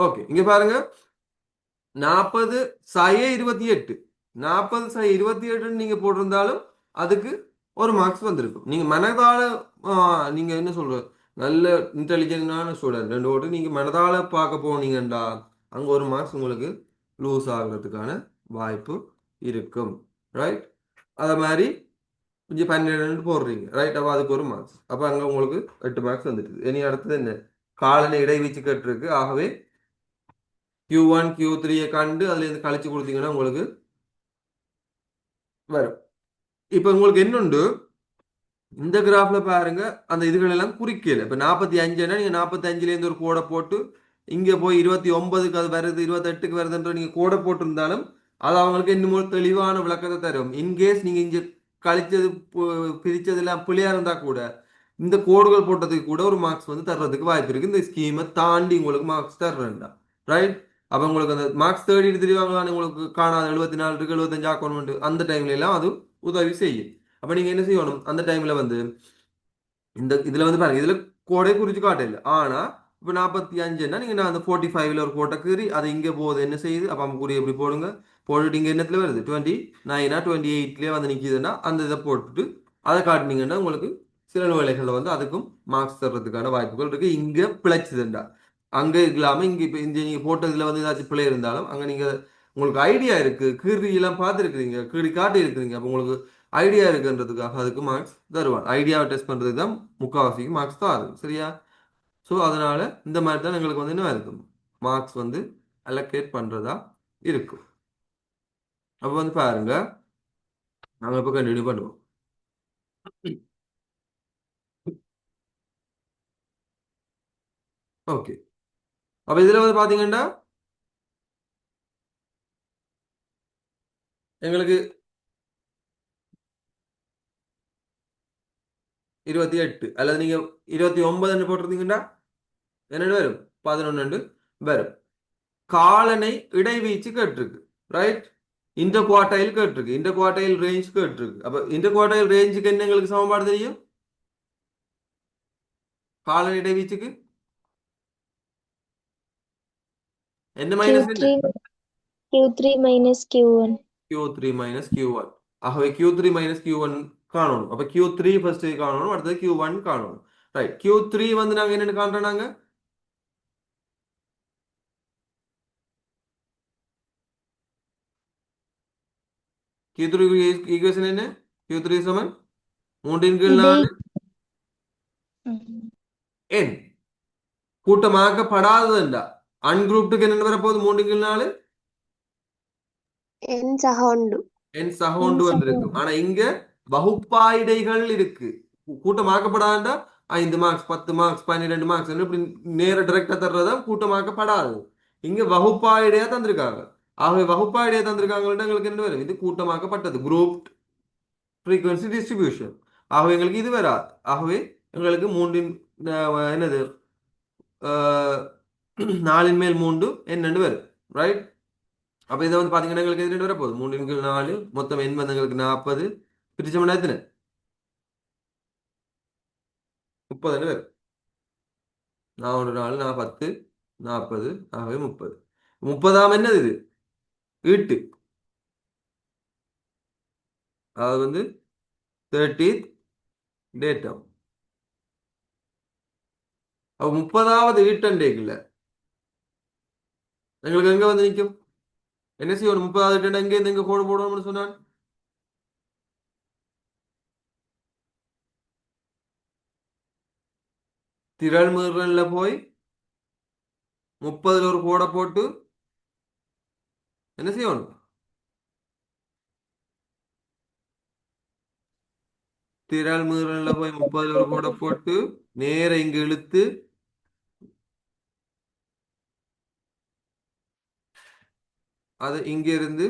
ஓகே, இங்க பாருங்க, 40/28 40/28 நீங்க போட்டிருந்தாலும் அதுக்கு ஒரு மார்க்ஸ் வந்திருக்கும். நீங்க மனதால நீங்க என்ன சொல்ற, நல்ல இன்டெலிஜென்டான ஸ்டூடெண்ட் 2 ஓட்டு நீங்க மனதால பார்க்க போனீங்கண்டா அங்க ஒரு மார்க்ஸ் உங்களுக்கு லூஸ் ஆகுறதுக்கான வாய்ப்பு இருக்கும். ரைட். அத மாதிரி கொஞ்சம் 12 போடுறீங்க. ரைட். அப்போ அதுக்கு ஒரு மார்க்ஸ். அப்போ அங்க உங்களுக்கு 8 மார்க்ஸ் வந்துட்டு. இனி அடுத்தது என்ன, காலனை இடைவீச்சு கேட்டிருக்கு. ஆகவே Q1 Q3 கண்டு அதுல இருந்து கழிச்சு கொடுத்தீங்கன்னா உங்களுக்கு வரும். இப்ப உங்களுக்கு என்னுண்டு, இந்த கிராஃப்ல பாருங்க, அந்த இதுகள் எல்லாம் குறிக்கல. இப்ப 45னா நீங்க 45ல இருந்து ஒரு கோடை போட்டு இங்க போய் 29க்கு அது வருது, 28க்கு வருதுன்ற நீங்க கோடை போட்டிருந்தாலும் அது அவங்களுக்கு இன்னும் தெளிவான விளக்கத்தை தரும். இன்கேஸ் நீங்க இங்க கழிச்சது பிரிச்சது எல்லாம் பிள்ளையா இருந்தா கூட இந்த கோடுகள் போட்டதுக்கு கூட ஒரு மார்க்ஸ் தர்றதுக்கு வாய்ப்பு இருக்கு. இந்த ஸ்கீமை தாண்டி உங்களுக்கு மார்க்ஸ் தர்றேன்டா. ரைட். அப்ப உங்களுக்கு அந்த மார்க்ஸ் தேடிட்டு தெரிவாங்களான்னு உங்களுக்கு காணாது, 74 இருக்கு, 75 ஆக்கணும், அந்த டைம்ல எல்லாம் அது உதவி செய்யும். அப்ப நீங்க என்ன செய்யணும், அந்த டைம்ல இந்த இதுல பாருங்க, இதுல கோடை குறிச்சு காட்டல. ஆனா இப்ப 45ன்னா நீங்க அந்த 45ல ஒரு கோட்டை கீறி அது இங்க போகுது என்ன செய்யுது, அப்ப அவங்க குறி எப்படி போடுங்க, போட்டுட்டு இங்க என்னத்துல வருது 29 28லயே நிக்குதுன்னா அந்த இதை போட்டுட்டு அதை காட்டினீங்கன்னா உங்களுக்கு சில வேலைகள்ல அதுக்கும் மார்க்ஸ் தர்றதுக்கான வாய்ப்புகள் இருக்கு. இங்க பிழைச்சதுண்டா அங்க இல்லாம இங்க இப்ப இந்த நீங்க போட்டதுல ஏதாச்சும் பிழை இருந்தாலும் அங்க நீங்க உங்களுக்கு ஐடியா இருக்கு, கீறி எல்லாம் பார்த்துருக்கிறீங்க, கீறி காட்டி இருக்கிறீங்க, அப்ப உங்களுக்கு ஐடியா இருக்குன்றதுக்காக அதுக்கு மார்க்ஸ் தருவான். ஐடியாவை டெஸ்ட் பண்றதுக்கு தான் முக்கால்வாசிக்கு மார்க்ஸ் தான் ஆகுது. சரியா? ஸோ அதனால இந்த மாதிரி தான் எங்களுக்கு என்ன இருக்கும், மார்க்ஸ் அலோகேட் பண்றதா இருக்கும். அப்ப பாருங்க, நாங்க இப்ப கண்டினியூ பண்ணுவோம். ஓகே. அப்ப இதுல பாத்தீங்கன்னா எங்களுக்கு 28 அல்லது நீங்க 29 போட்டிருந்தீங்கன்னா என்ன வரும், 11 வரும். காலனை இடைவீச்சு கேட்டிருக்கு. ரைட். இந்த குவார்டைல் கேட்டிருக்கு, இந்த குவார்டைல் ரேஞ்ச் கேட்டிருக்கு. அப்ப இந்த குவார்டைல் ரேஞ்சுக்கு என்ன எங்களுக்கு சமன்பாடு தெரியும், காலனை இடைவீச்சுக்கு என்ன மைனஸ் என்ன, Q3 minus Q1. Q3 minus Q1. ஆகவே Q3 மைனஸ் Q1 காணணும். அப்ப Q3 ஃபர்ஸ்ட் காணணும், அடுத்தது Q1 காணணும். ரைட். Q3 நாங்க என்னன்னு காண்றோம், நாங்க Q3 ஈக்குவேஷன் என்ன, Q3 சமன் 3 கீழ் 4 n கூட்டமாக்கப்படாததுண்டா. அன்குரூப்டுக்கு என்ன வரப்போகுது, 3 கீழ் 4 N சகோண்டு. என் சகோண்டு வந்திருக்கும். ஆனா இங்க வகுப்பாயிடைகள் இருக்கு. கூட்டமாக்கப்படாதா 5 மார்க்ஸ் 10 மார்க்ஸ் 12 மார்க்ஸ் இப்படி நேர டைரக்டா தர்றதா கூட்டமாக்கப்படாது. இங்க வகுப்பாயிடையா தந்திருக்காங்க. ஆகவே வகுப்பாயிடையா தந்திருக்காங்க, எங்களுக்கு என்ன வரும், இது கூட்டமாக்கப்பட்டது, குரூப் ஃப்ரீக்வன்சி டிஸ்ட்ரிபியூஷன். ஆகவே எங்களுக்கு இது வராது. ஆகவே எங்களுக்கு மூன்றின் என்னது அஹ், நாலின் மேல் மூன்று என்னென்று வரும். ரைட். அப்ப இதை வந்து பாத்தீங்கன்னா எங்களுக்கு எது வர போகுது? மூன்றின் கீழ் 4 மொத்தம் எண் வந்து எங்களுக்கு 40 பிரிச்சோம்னா எத்தனை? 30 வரும். 4 4 10 40 ஆகவே 30. 30ஆம் என்னது இது? ஈட்டு. அது வந்து 30th டேட்டம். அப்ப 30வது ஈட்டண்டேக்குல எங்களுக்கு எங்க வந்து நிற்கும்? என்ன செய்யணும்? 30வது ஈட்டண்டை எங்க இருந்து எங்க கோடு போடணும்னு சொன்னான்? திரள் மீறல்ல போய் 30ல ஒரு கோடை போட்டு என்ன செய்யணும்? திரள் மீறல்ல போய் 30ல ஒரு கோடை போட்டு நேர இங்க இழுத்து அதை இங்க இருந்து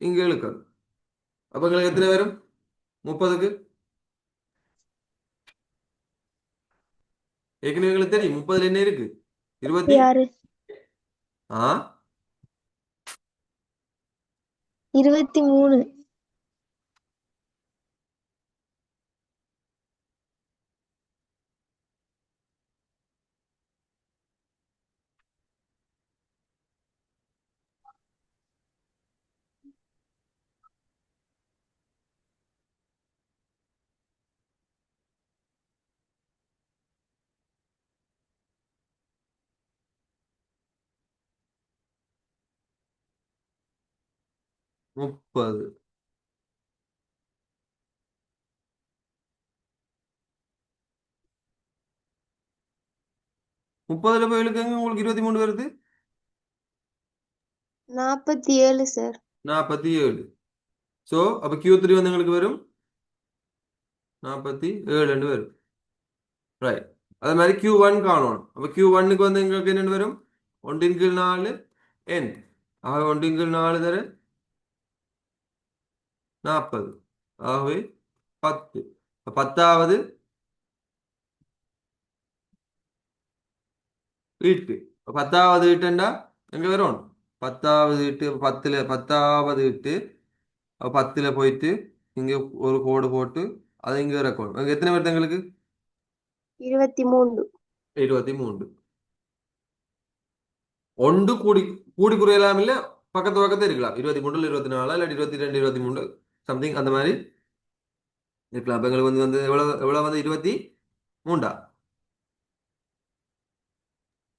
இங்க இழுக்கணும். அப்ப எங்களுக்கு எத்தனை வரும்? 30க்கு ஏற்கனவே எங்களுக்கு தெரியும் 30ல என்ன இருக்கு? 20. 6 ஆ 23 30 30ல போய் இழுக்கங்க உங்களுக்கு 23 வருது. 47 சார். 47. ஸோ அப்ப Q3 வந்து எங்களுக்கு வரும் 47 வரும். ரைட். அதே மாதிரி Q1 காணணும். அப்ப Q1க்கு வந்து எங்களுக்கு என்னென்னு வரும்? 1 கீழ் 4 n. ஆக 1 கீழ் 4 தர 40. ஆகவே 10. 10வது ஈட்டு. 10வது ஈட்டுண்டா எங்க வரும்? 10வது ஈட்டு 10வது ஈட்டு. 10ல போயிட்டு இங்க ஒரு கோடு போட்டு அதை இங்க இறக்கணும். அங்க எத்தனை வருது எங்களுக்கு? 23 23. ஒன்று கூடி கூடி குறையலாம், இல்ல பக்கத்து பக்கத்து இருக்கலாம். 23 24 இல்லாட்டி 22 23 சம்திங் அந்த மாதிரி இருக்கலாம். அப்ப எங்களுக்கு வந்து வந்து எவ்வளவு வந்து 23.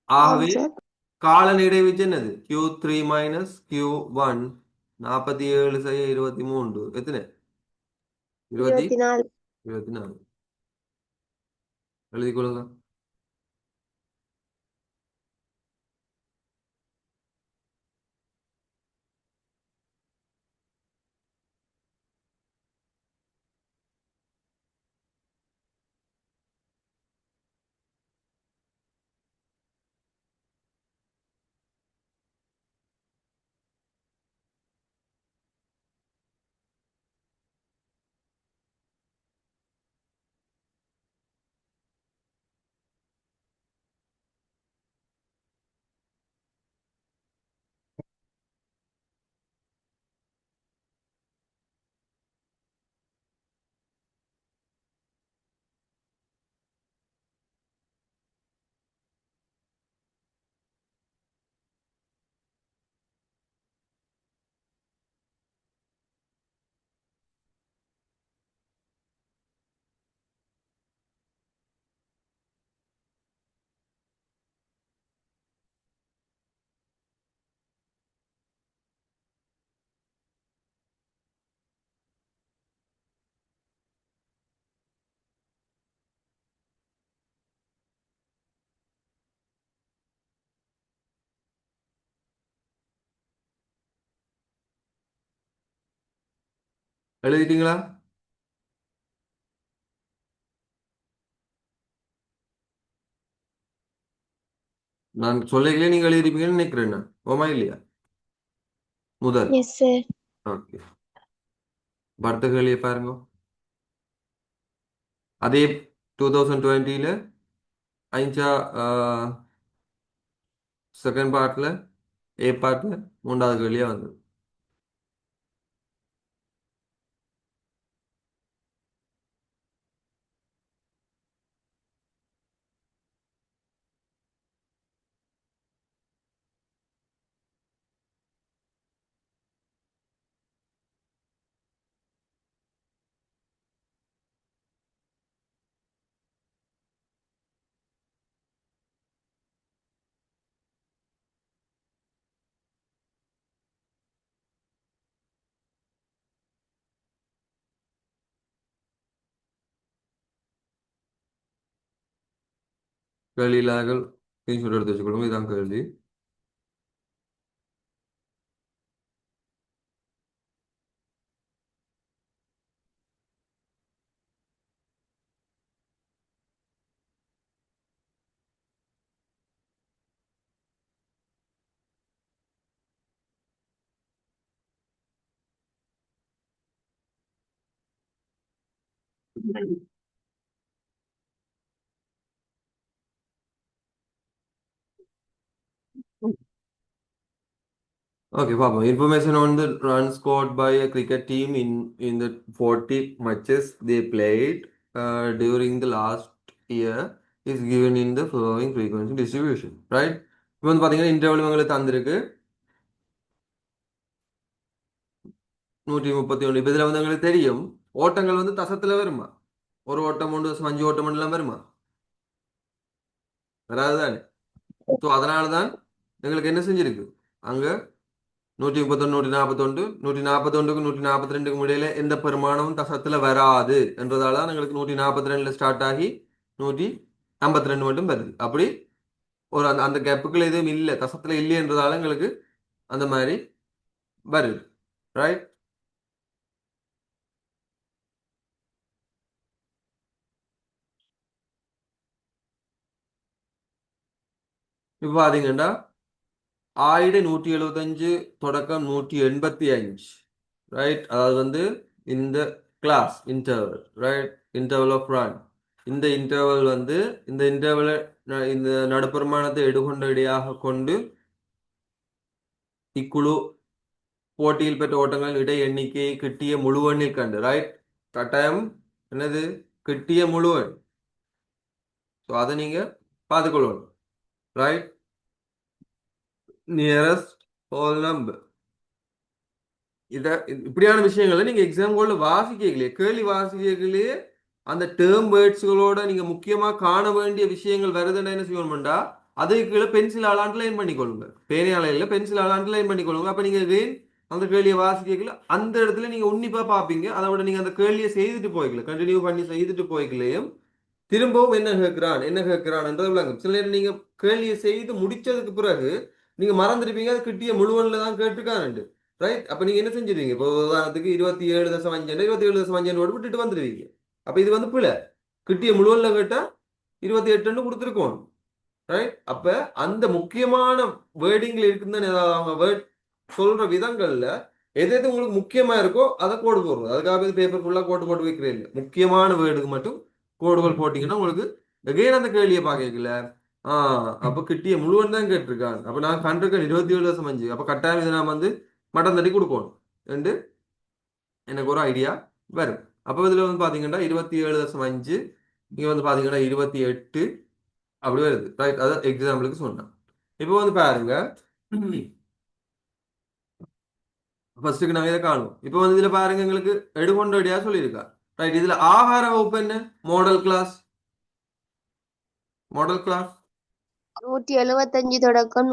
ஆம் ஆகவே சார். காலன் இடைவெளி என்னது? Q3 minus Q1. 47 செய்ய 23 எத்தனை? 24 24. எழுதி கொள்ளுங்க. எழுதிட்டீங்களா? நான் சொல்லிக்கலே நீங்க எழுதிருப்பீங்கன்னு நினைக்கிறேன். ஓமா இல்லையா? முதல். S sir. ஓகே. அடுத்த கேள்வியை பாருங்க. அதே 2020ல ஐஞ்சா செகண்ட் பார்ட்ல ஏ பார்ட்ல மூன்றாவது கேள்வியா வந்தது. கேள்வி இல்லாதவர்கள் ஸ்கிரீன்ஷாட் எடுத்து வச்சுக்கொள்ளுங்க. இதான் கேள்வி. Okay, Papa. Information on the runs scored by a cricket team in the 40 matches they played during the last year is given in the following frequency distribution. Right? இப்போ வந்து பார்த்தீங்கன்னா இன்டர்வல் உங்களுக்கு தந்திருக்கு 131. இப்போ இதில் வந்து எங்களுக்கு தெரியும் ஓட்டங்கள் வந்து தசத்தில் வருமா? ஒரு ஓட்டம் 3.5 ஓட்டம் எல்லாம் வருமா? வராது தானே? ஸோ அதனால தான் எங்களுக்கு என்ன செஞ்சிருக்கு அங்கே 131, 141, 141க்கு 142க்கும் இடையில எந்த பெருமானமும் தசத்துல வராது என்றதால தான் எங்களுக்கு 142ல ஸ்டார்ட் ஆகி 152 மட்டும் வருது. அப்படி ஒரு அந்த அந்த கேப்புக்குள்ள எதுவும் இல்லை, தசத்துல இல்லைன்றதால எங்களுக்கு அந்த மாதிரி வருது. ரைட்? இப்போ பாத்தீங்கன்னா 1175 தொடக்கம் 185. ரைட்? அதாவது வந்து இந்த class interval. Right? Interval of run. இந்த இன்டர்வல் வந்து இந்த இன்டர்வலை இந்த நடுப்பெருமானத்தை எடுகொண்ட இடையாக கொண்டு இக்குழு போட்டியில் பெற்ற ஓட்டங்களின் இடை எண்ணிக்கையை கிட்டிய முழுவெண்ணில் கண்டு. ரைட்? கட்டாயம் என்னது கிட்டிய முழுவெண். ஸோ அதை நீங்க பார்த்துக்கொள்ளணும். ரைட்? Nearest whole number. இப்படியான விஷயங்களை நீங்க எக்ஸாம் கோல்ல வாசிக்கலையே, கேள்வி வாசிக்கலையே அந்த டேர்ம் வேர்ட்ஸ்களோட நீங்க முக்கியமா காண வேண்டிய விஷயங்கள் வருதுன்னா என்ன செய்யணும்டா அதுக்கு கீழே பென்சிலால் அண்டர்லைன் பண்ணிக்கொள்ளுங்க. பேனையாலையில பென்சிலால் அண்டர்லைன் பண்ணிக்கொள்ளுங்க. அப்ப நீங்க அந்த கேள்வியை வாசிக்கல அந்த இடத்துல நீங்க உன்னிப்பா பார்ப்பீங்க. அதை விட நீங்க அந்த கேள்வியை செய்துட்டு போய்க்கல, கண்டினியூ பண்ணி செய்துட்டு போய்க்கலையும் திரும்பவும் என்ன கேட்கிறான்ன்றது விளங்கும். சில நேரம் நீங்க கேள்வியை செய்து முடிச்சதுக்கு பிறகு நீங்க மறந்துருப்பீங்க அது கிட்டிய முழுவன்ல தான் கேட்டிருக்காரு. ரைட்? அப்ப நீங்க என்ன செஞ்சிருவீங்க? இப்போ உதாரணத்துக்கு 27.5 27.5 விட்டுட்டு வந்துடுவீங்க. அப்ப இது வந்து பிழை. கிட்டிய முழுவன்ல கேட்டா 28 கொடுத்துருக்கோம். ரைட்? அப்ப அந்த முக்கியமான வேர்டிங்ல இருக்குன்னு அவங்க வேர்ட் சொல்ற விதங்கள்ல எது எது உங்களுக்கு முக்கியமா இருக்கோ அதை கோடு போடுறது. அதுக்காக பேப்பர் ஃபுல்லா கோடு போட்டு வைக்கிறேன் இல்லை. முக்கியமான வேர்டுக்கு மட்டும் கோடுகள் போட்டீங்கன்னா உங்களுக்கு எகைன் அந்த கேள்வியை பார்க்கல. அப்ப கிட்டிய முழுவன் தான் கேட்டிருக்காங்க. அப்ப நான் கண்டிருக்கேன் 27.5. அப்ப கட்டாயம் இதை நான் வந்து மட்டன் தட்டி கொடுக்கணும் என்று எனக்கு ஒரு ஐடியா வரும். அப்போ இதுல வந்து பாத்தீங்கன்னா 27.5 இங்க வந்து பாத்தீங்கன்னா 28 அப்படி வருது. ரைட்? அதான் எக்ஸாம்பிளுக்கு சொன்னேன். இப்போ வந்து பாருங்க ஃபர்ஸ்ட்டுக்கு நாங்கள் இதை காணுவோம். இப்போ வந்து இதுல பாருங்க எங்களுக்கு எடுகொண்டடியா சொல்லியிருக்கா. ரைட்? இதுல ஆகார வகுப்பு என்ன? Model class. 175 தொடக்கம்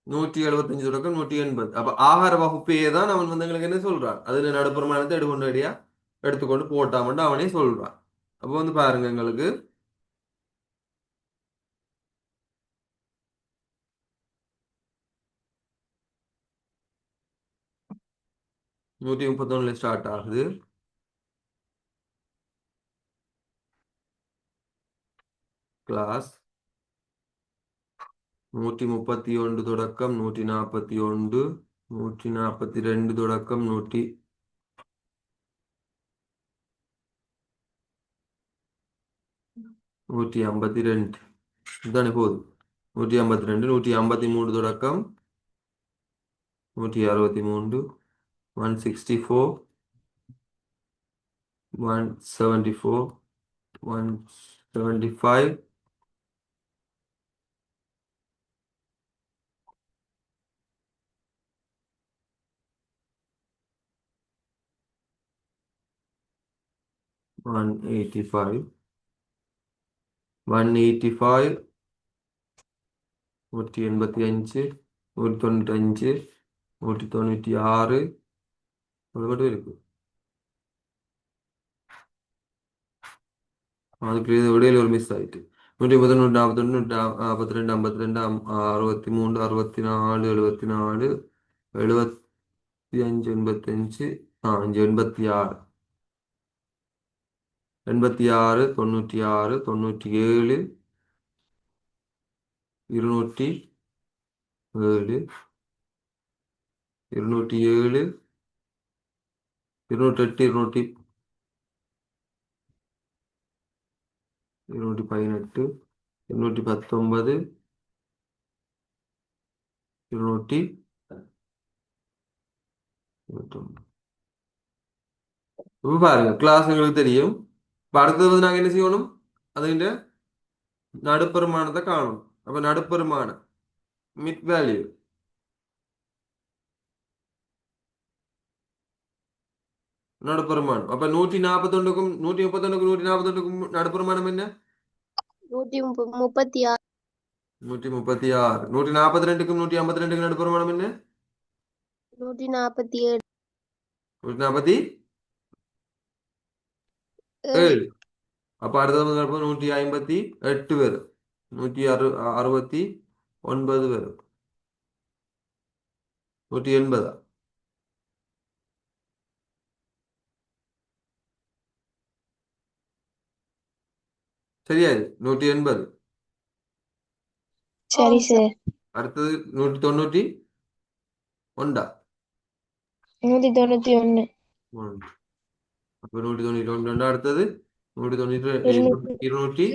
175 தொடக்கம் 180. அப்ப ஆகார வகுப்பையே தான் அவன் வந்து எங்களுக்கு என்ன சொல்றான், அதுல நடுப்புறமானத்தை எடுகொண்டடியா எடுத்துக்கொண்டு போட்டாமட்டு அவனே சொல்றான். அப்போ வந்து பாருங்க எங்களுக்கு 131 ஸ்டார்ட் ஆகுது. கிளாஸ் 131 தொடக்கம் 141, 142 தொடக்கம் 100 152 இதுதானே போகுது. 152, 153 தொடக்கம் 163, 164, 174, 175, 185, 185, 185, 195, 196 அது மட்டும் இருக்கு. அதுக்கு இது இடையில ஒரு மிஸ் ஆயிட்டு 150, 141, 142, 52, 63, 64, 74, 75, 85, 86, 86, 96, 97, 207, 207, 208, 218, 219, 219. இப்ப பாருங்க கிளாஸ் எங்களுக்கு தெரியும். இப்ப அடுத்தது வந்து நாங்க என்ன செய்யணும்? അതിന്റെ നടുപ്പെരുമാനത്തെ കാണും. അപ്പൊ നടുപ്പെരുമാനം മിഡ് വാല്യൂ നടുപ്പെരുമാനം അപ്പൊ 141ക്കും 131ക്കും 142ക്കും നടുപ്പെരുമാനം പിന്നെ 136 136. 142ക്കും 152ക്കും നടുപ്പെരുമാനം പിന്നെ 147 147. അപ്പൊ അടുത്തത് ചിലപ്പോ 158 വരും. 169 വരും. 180. ശരിയായി 180. சரி சார் അടുത്തത് 190 ഉണ്ടാ 191 ഉണ്ട്. അപ്പൊ 192 അടുത്തത് 192 200 202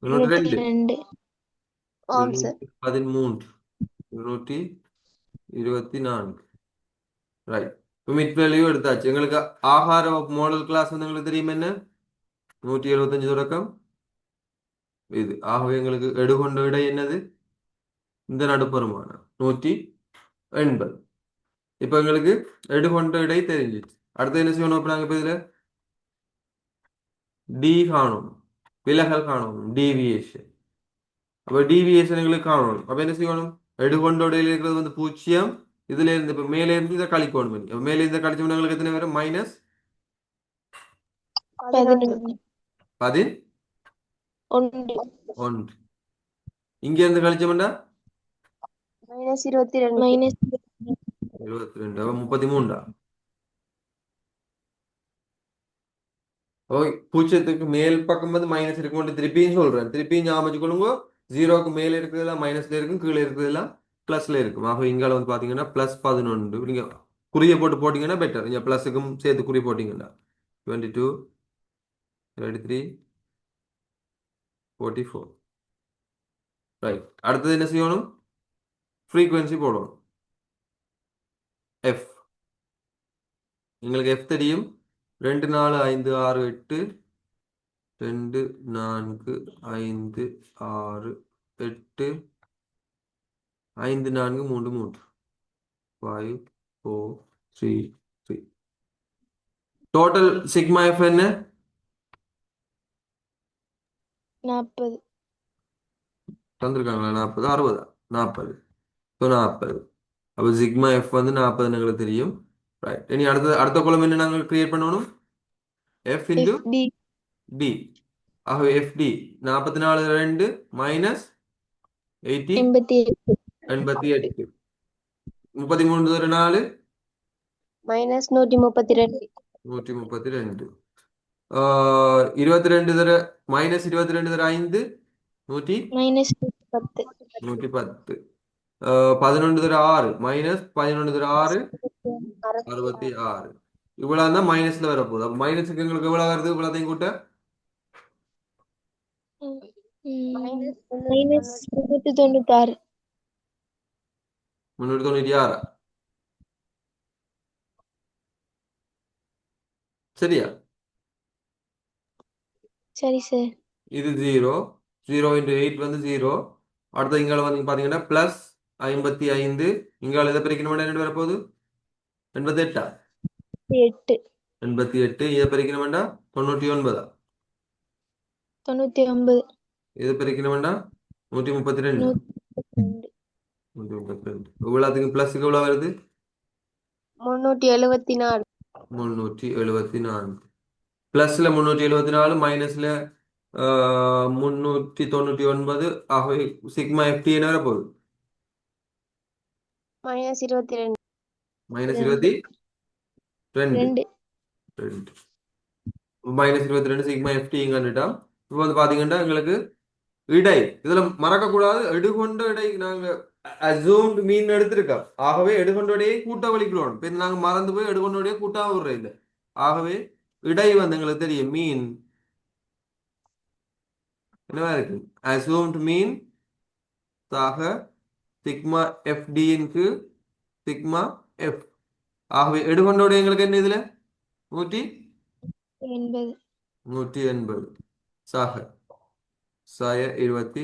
202 ஆம் சார் 213 224 ரைட். இப்போ மிட் வேல்யூ எடுத்தாச்சு. எங்களுக்கு ஆகார மாடல் கிளாஸ் வந்து எங்களுக்கு தெரியும் என்ன 175 தொடக்கம் இது. ஆகவே எங்களுக்கு எடுகொண்ட விடை என்னது இந்த நடுப்பெருமானம் 180. இப்போ எங்களுக்கு எடுகொண்ட விடை தெரிஞ்சிச்சு. அடுத்து என்ன செய்யணும்? அப்போ நாங்கள் இப்போ இதில் டி காணணும், விலகல் காணணும், டீவியேஷன். அப்போ டீவியேஷன் எங்களுக்கு காணணும். அப்போ என்ன செய்யணும்? எடுகொண்ட விடையில் இருக்கிறது வந்து 0. இதுல இருந்து இப்போ மேலே இருந்து இதை கழிக்கணும். அப்போ மேலே இருந்து கழிச்சோம்னா எங்களுக்கு எத்தனை வரும்? -11. 11. இங்க இருந்து கழிச்சோம்னா -22 72. அப்ப 33. ஓ, பூஜ்ஜியத்துக்கு மேல் பக்கம் வந்து மைனஸ் இருக்கும். திருப்பியும் சொல்றேன், திருப்பியும் ஞாபகம் வச்சுக்கொள்ளுங்க. 0க்கு மேல இருக்கிறதெல்லாம் மைனஸ்ல இருக்கும், கீழே இருக்கிறதெல்லாம் பிளஸ்ல இருக்கும். ஆக இங்கால வந்து பாத்தீங்கன்னா +11. நீங்க குறிய போட்டீங்கன்னா பெட்டர். இங்க பிளஸுக்கும் சேர்த்து குறி போட்டீங்கன்னா 22, 33, 44. ரைட். அடுத்தது என்ன செய்யணும்? ஃப்ரீக்வன்சி போடணும். எஃப் உங்களுக்கு எஃப் தெரியும். 2, 4, 5, 6, 8, 2, 4, 5, 6, 8, 5, 4, 3, 3, 5, 4, 3, 3. டோட்டல் சிக்மா எஃப் என்ன? 40 தந்திருக்காங்களா? 40, 60, 40. ஸோ 40. அப்போ சிக்மா எஃப் வந்து 40 எங்களுக்கு தெரியும். ரைட். இனி அடுத்த குளம் என்ன நாங்கள் கிரியேட் பண்ணணும்? F into FD D. ஆகவே எஃப்டி 44 2 மைனஸ் 88 88. 33 ஒரு 4 -132 132. 22 தர மைனஸ் 22 தர 5 -110 110. 11 தர 6 மைனஸ் 11 தர 6 66. இவ்வளவு தான் மைனஸ்ல வரப்போகுது. அப்போ மைனஸுக்கு எங்களுக்கு எவ்வளவு வருது? இவ்வளோத்தையும் கூட்ட மைனஸ் 396. 396. சரியா? சரி சார். இது 0. 0 into 8 வந்து 0. அடுத்த இங்கால வந்து பார்த்தீங்கன்னா ப்ளஸ் 55. இங்கால இதை பிரிக்கணும் என்ன வரப்போகுது? 88. 8. 88. இதை பிரிக்கணும் வேண்டாம் 99. 99. இதை பிரிக்கணும் வேண்டாம் 132. 132. 132. இவ்வளோத்துக்கு ப்ளஸுக்கு எவ்வளோ வருது? 374. 374. பிளஸ்ல 374, மைனஸ்ல 399. ஆகவே சிக்மா எஃப்டி என்ன வரப்போகுது? Minus 22. Minus 2. 22. 2. Minus 22 sigma FT கண்டுட்டோம். இப்போ வந்து பாத்தீங்கன்னா எங்களுக்கு இடை இதுல மறக்கக்கூடாது. எடுகொண்ட இடை நாங்க அசூம்டு மீன் எடுத்திருக்கோம். ஆகவே எடுகொண்ட இடையை கூட்ட வலிக்கிறோம். பின் நாங்க மறந்து போய் எடுகொண்ட இடையே கூட்டா விடுறோம் இல்லை. ஆகவே இடை வந்து எங்களுக்கு தெரியும் மீன் என்னவா இருக்கு? அசூம்டு மீன் தாக சிக்மா எஃப்டிக்கு சிக்மா எஃப். ஆகவே எடுகொண்டோட எங்களுக்கு என்ன இதுல 80. 180 சாக சாய 22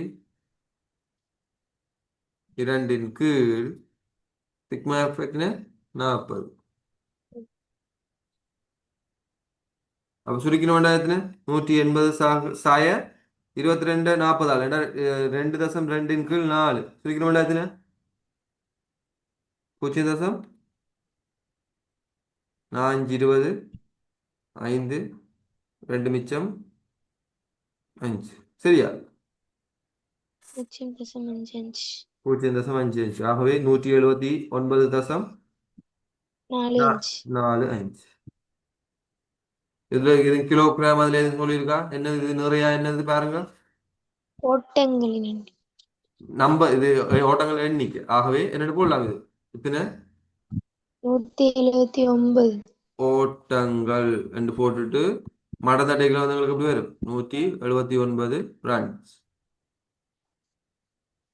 கீழ் சிக்மா எஃப் 40. அப்ப சுருக்கின வேண்டாயத்தின 180 சாய 22 40 2.2 கீழ் 4 சுருக்கின வேண்டாயத்தின 0.4 20 5 2 மிச்சம் 5. சரியா? 0.55. 0.55. ஆகவே 179.4 4 5. இதுல இது கிலோகிராம் அதுல எது சொல்லியிருக்கா? என்னது இது நிறைய என்னது பாருங்க. ஓட்டங்களின் எண்ணிக்கை. இது ஓட்டங்கள் எண்ணிக்கை. ஆகவே என்னென்னு போடலாம் இது இத்தனை 179. ஓட்டங்கள் என்று போட்டுட்டு மடத்தட்டைகளை வந்து எங்களுக்கு எப்படி வரும்? 179 ரன்ஸ்.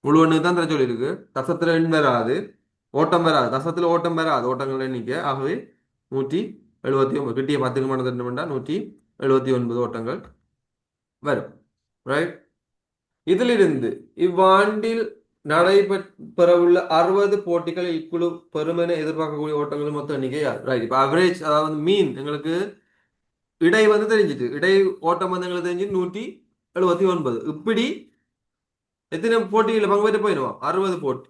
முழு எண்ணுக்கு தான் தர சொல்லியிருக்கு. தசத்துல எண் வராது, ஓட்டம் வராது. தசத்துல ஓட்டம் வராது, ஓட்டங்கள் எண்ணிக்கை. ஆகவே 179 கிட்டிய 10 மடத்தட்டு வேண்டாம் 179 ஓட்டங்கள் வரும். ரைட். இதிலிருந்து இவ்வாண்டில் நடைபெறவுள்ள 60 போட்டிகளில் இக்குழு பெருமென எதிர்பார்க்கக்கூடிய ஓட்டங்கள் மொத்த எண்ணிக்கை ரைட். இப்போ அவரேஜ் அதாவது மீன் எங்களுக்கு இடை வந்து தெரிஞ்சிட்டு இடை ஓட்டம் வந்து எங்களுக்கு தெரிஞ்சு 179. இப்படி எத்தனை போட்டிகளில் பங்கு பெற்று போயிடுவோம்? 60 போட்டி.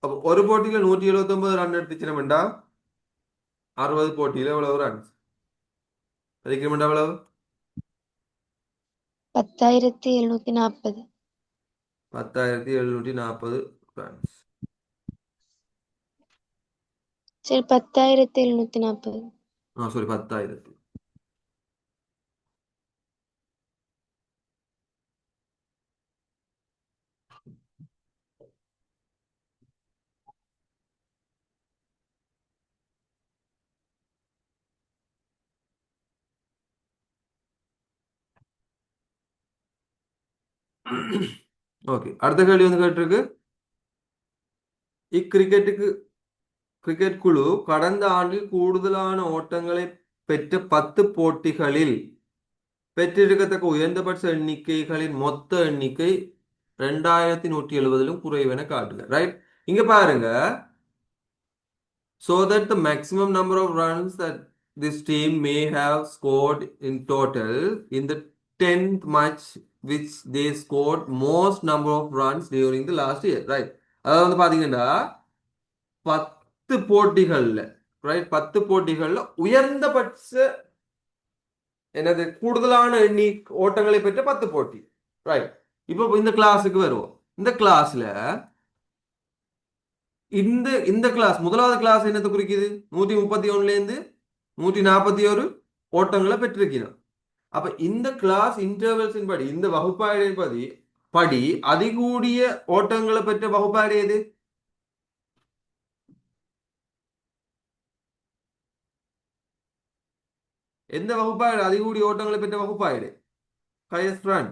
அப்போ ஒரு போட்டியில 179 ரன் எடுத்துச்சினோம்டா 60 போட்டியில எவ்வளவு ரன்ஸ் அடிக்கணும்டா? எவ்வளவு? 10,740. 10,740 ரன்ஸ். சரி 10,740. சாரி 10,000. ஓகே, அடுத்த கேள்வி வந்து கேட்டிருக்கு. கிரிக்கெட் குழு கடந்த ஆண்டில் கூடுதலான ஓட்டங்களை பெற்ற 10 போட்டிகளில் பெற்றிருக்கத்தக்க உயர்ந்தபட்ச எண்ணிக்கைகளின் மொத்த எண்ணிக்கை 2,170 குறைவென காட்டுங்க. ரைட். இங்க பாருங்க. So that the maximum number of runs that this team may have scored in total in the 10th match which they scored most number of runs during the last year. Right. அதாவது வந்து பாத்தீங்கன்னா 10 போட்டிகள்ல right 10 போட்டிகள்ல உயர்ந்தபட்ச என்னது கூடுதலான எண்ணி ஓட்டங்களை பெற்ற 10 போட்டி. Right. இப்போ இந்த கிளாஸுக்கு வருவோம். இந்த கிளாஸ்ல இந்த கிளாஸ் முதலாவது கிளாஸ் என்னத்தை குறிக்குது? 131ல இருந்து 141 ஓட்டங்களை பெற்றிருக்கிறோம். அப்ப இந்த கிளாஸ் இன்டர்வல்ஸின் படி இந்த வகுப்பாடின் படி அதிகூடிய ஓட்டங்களை பெற்ற வகுப்பாடு எது? எந்த வகுப்பாடு அதிகூடிய ஓட்டங்களை பெற்ற வகுப்பாடு? Highest run.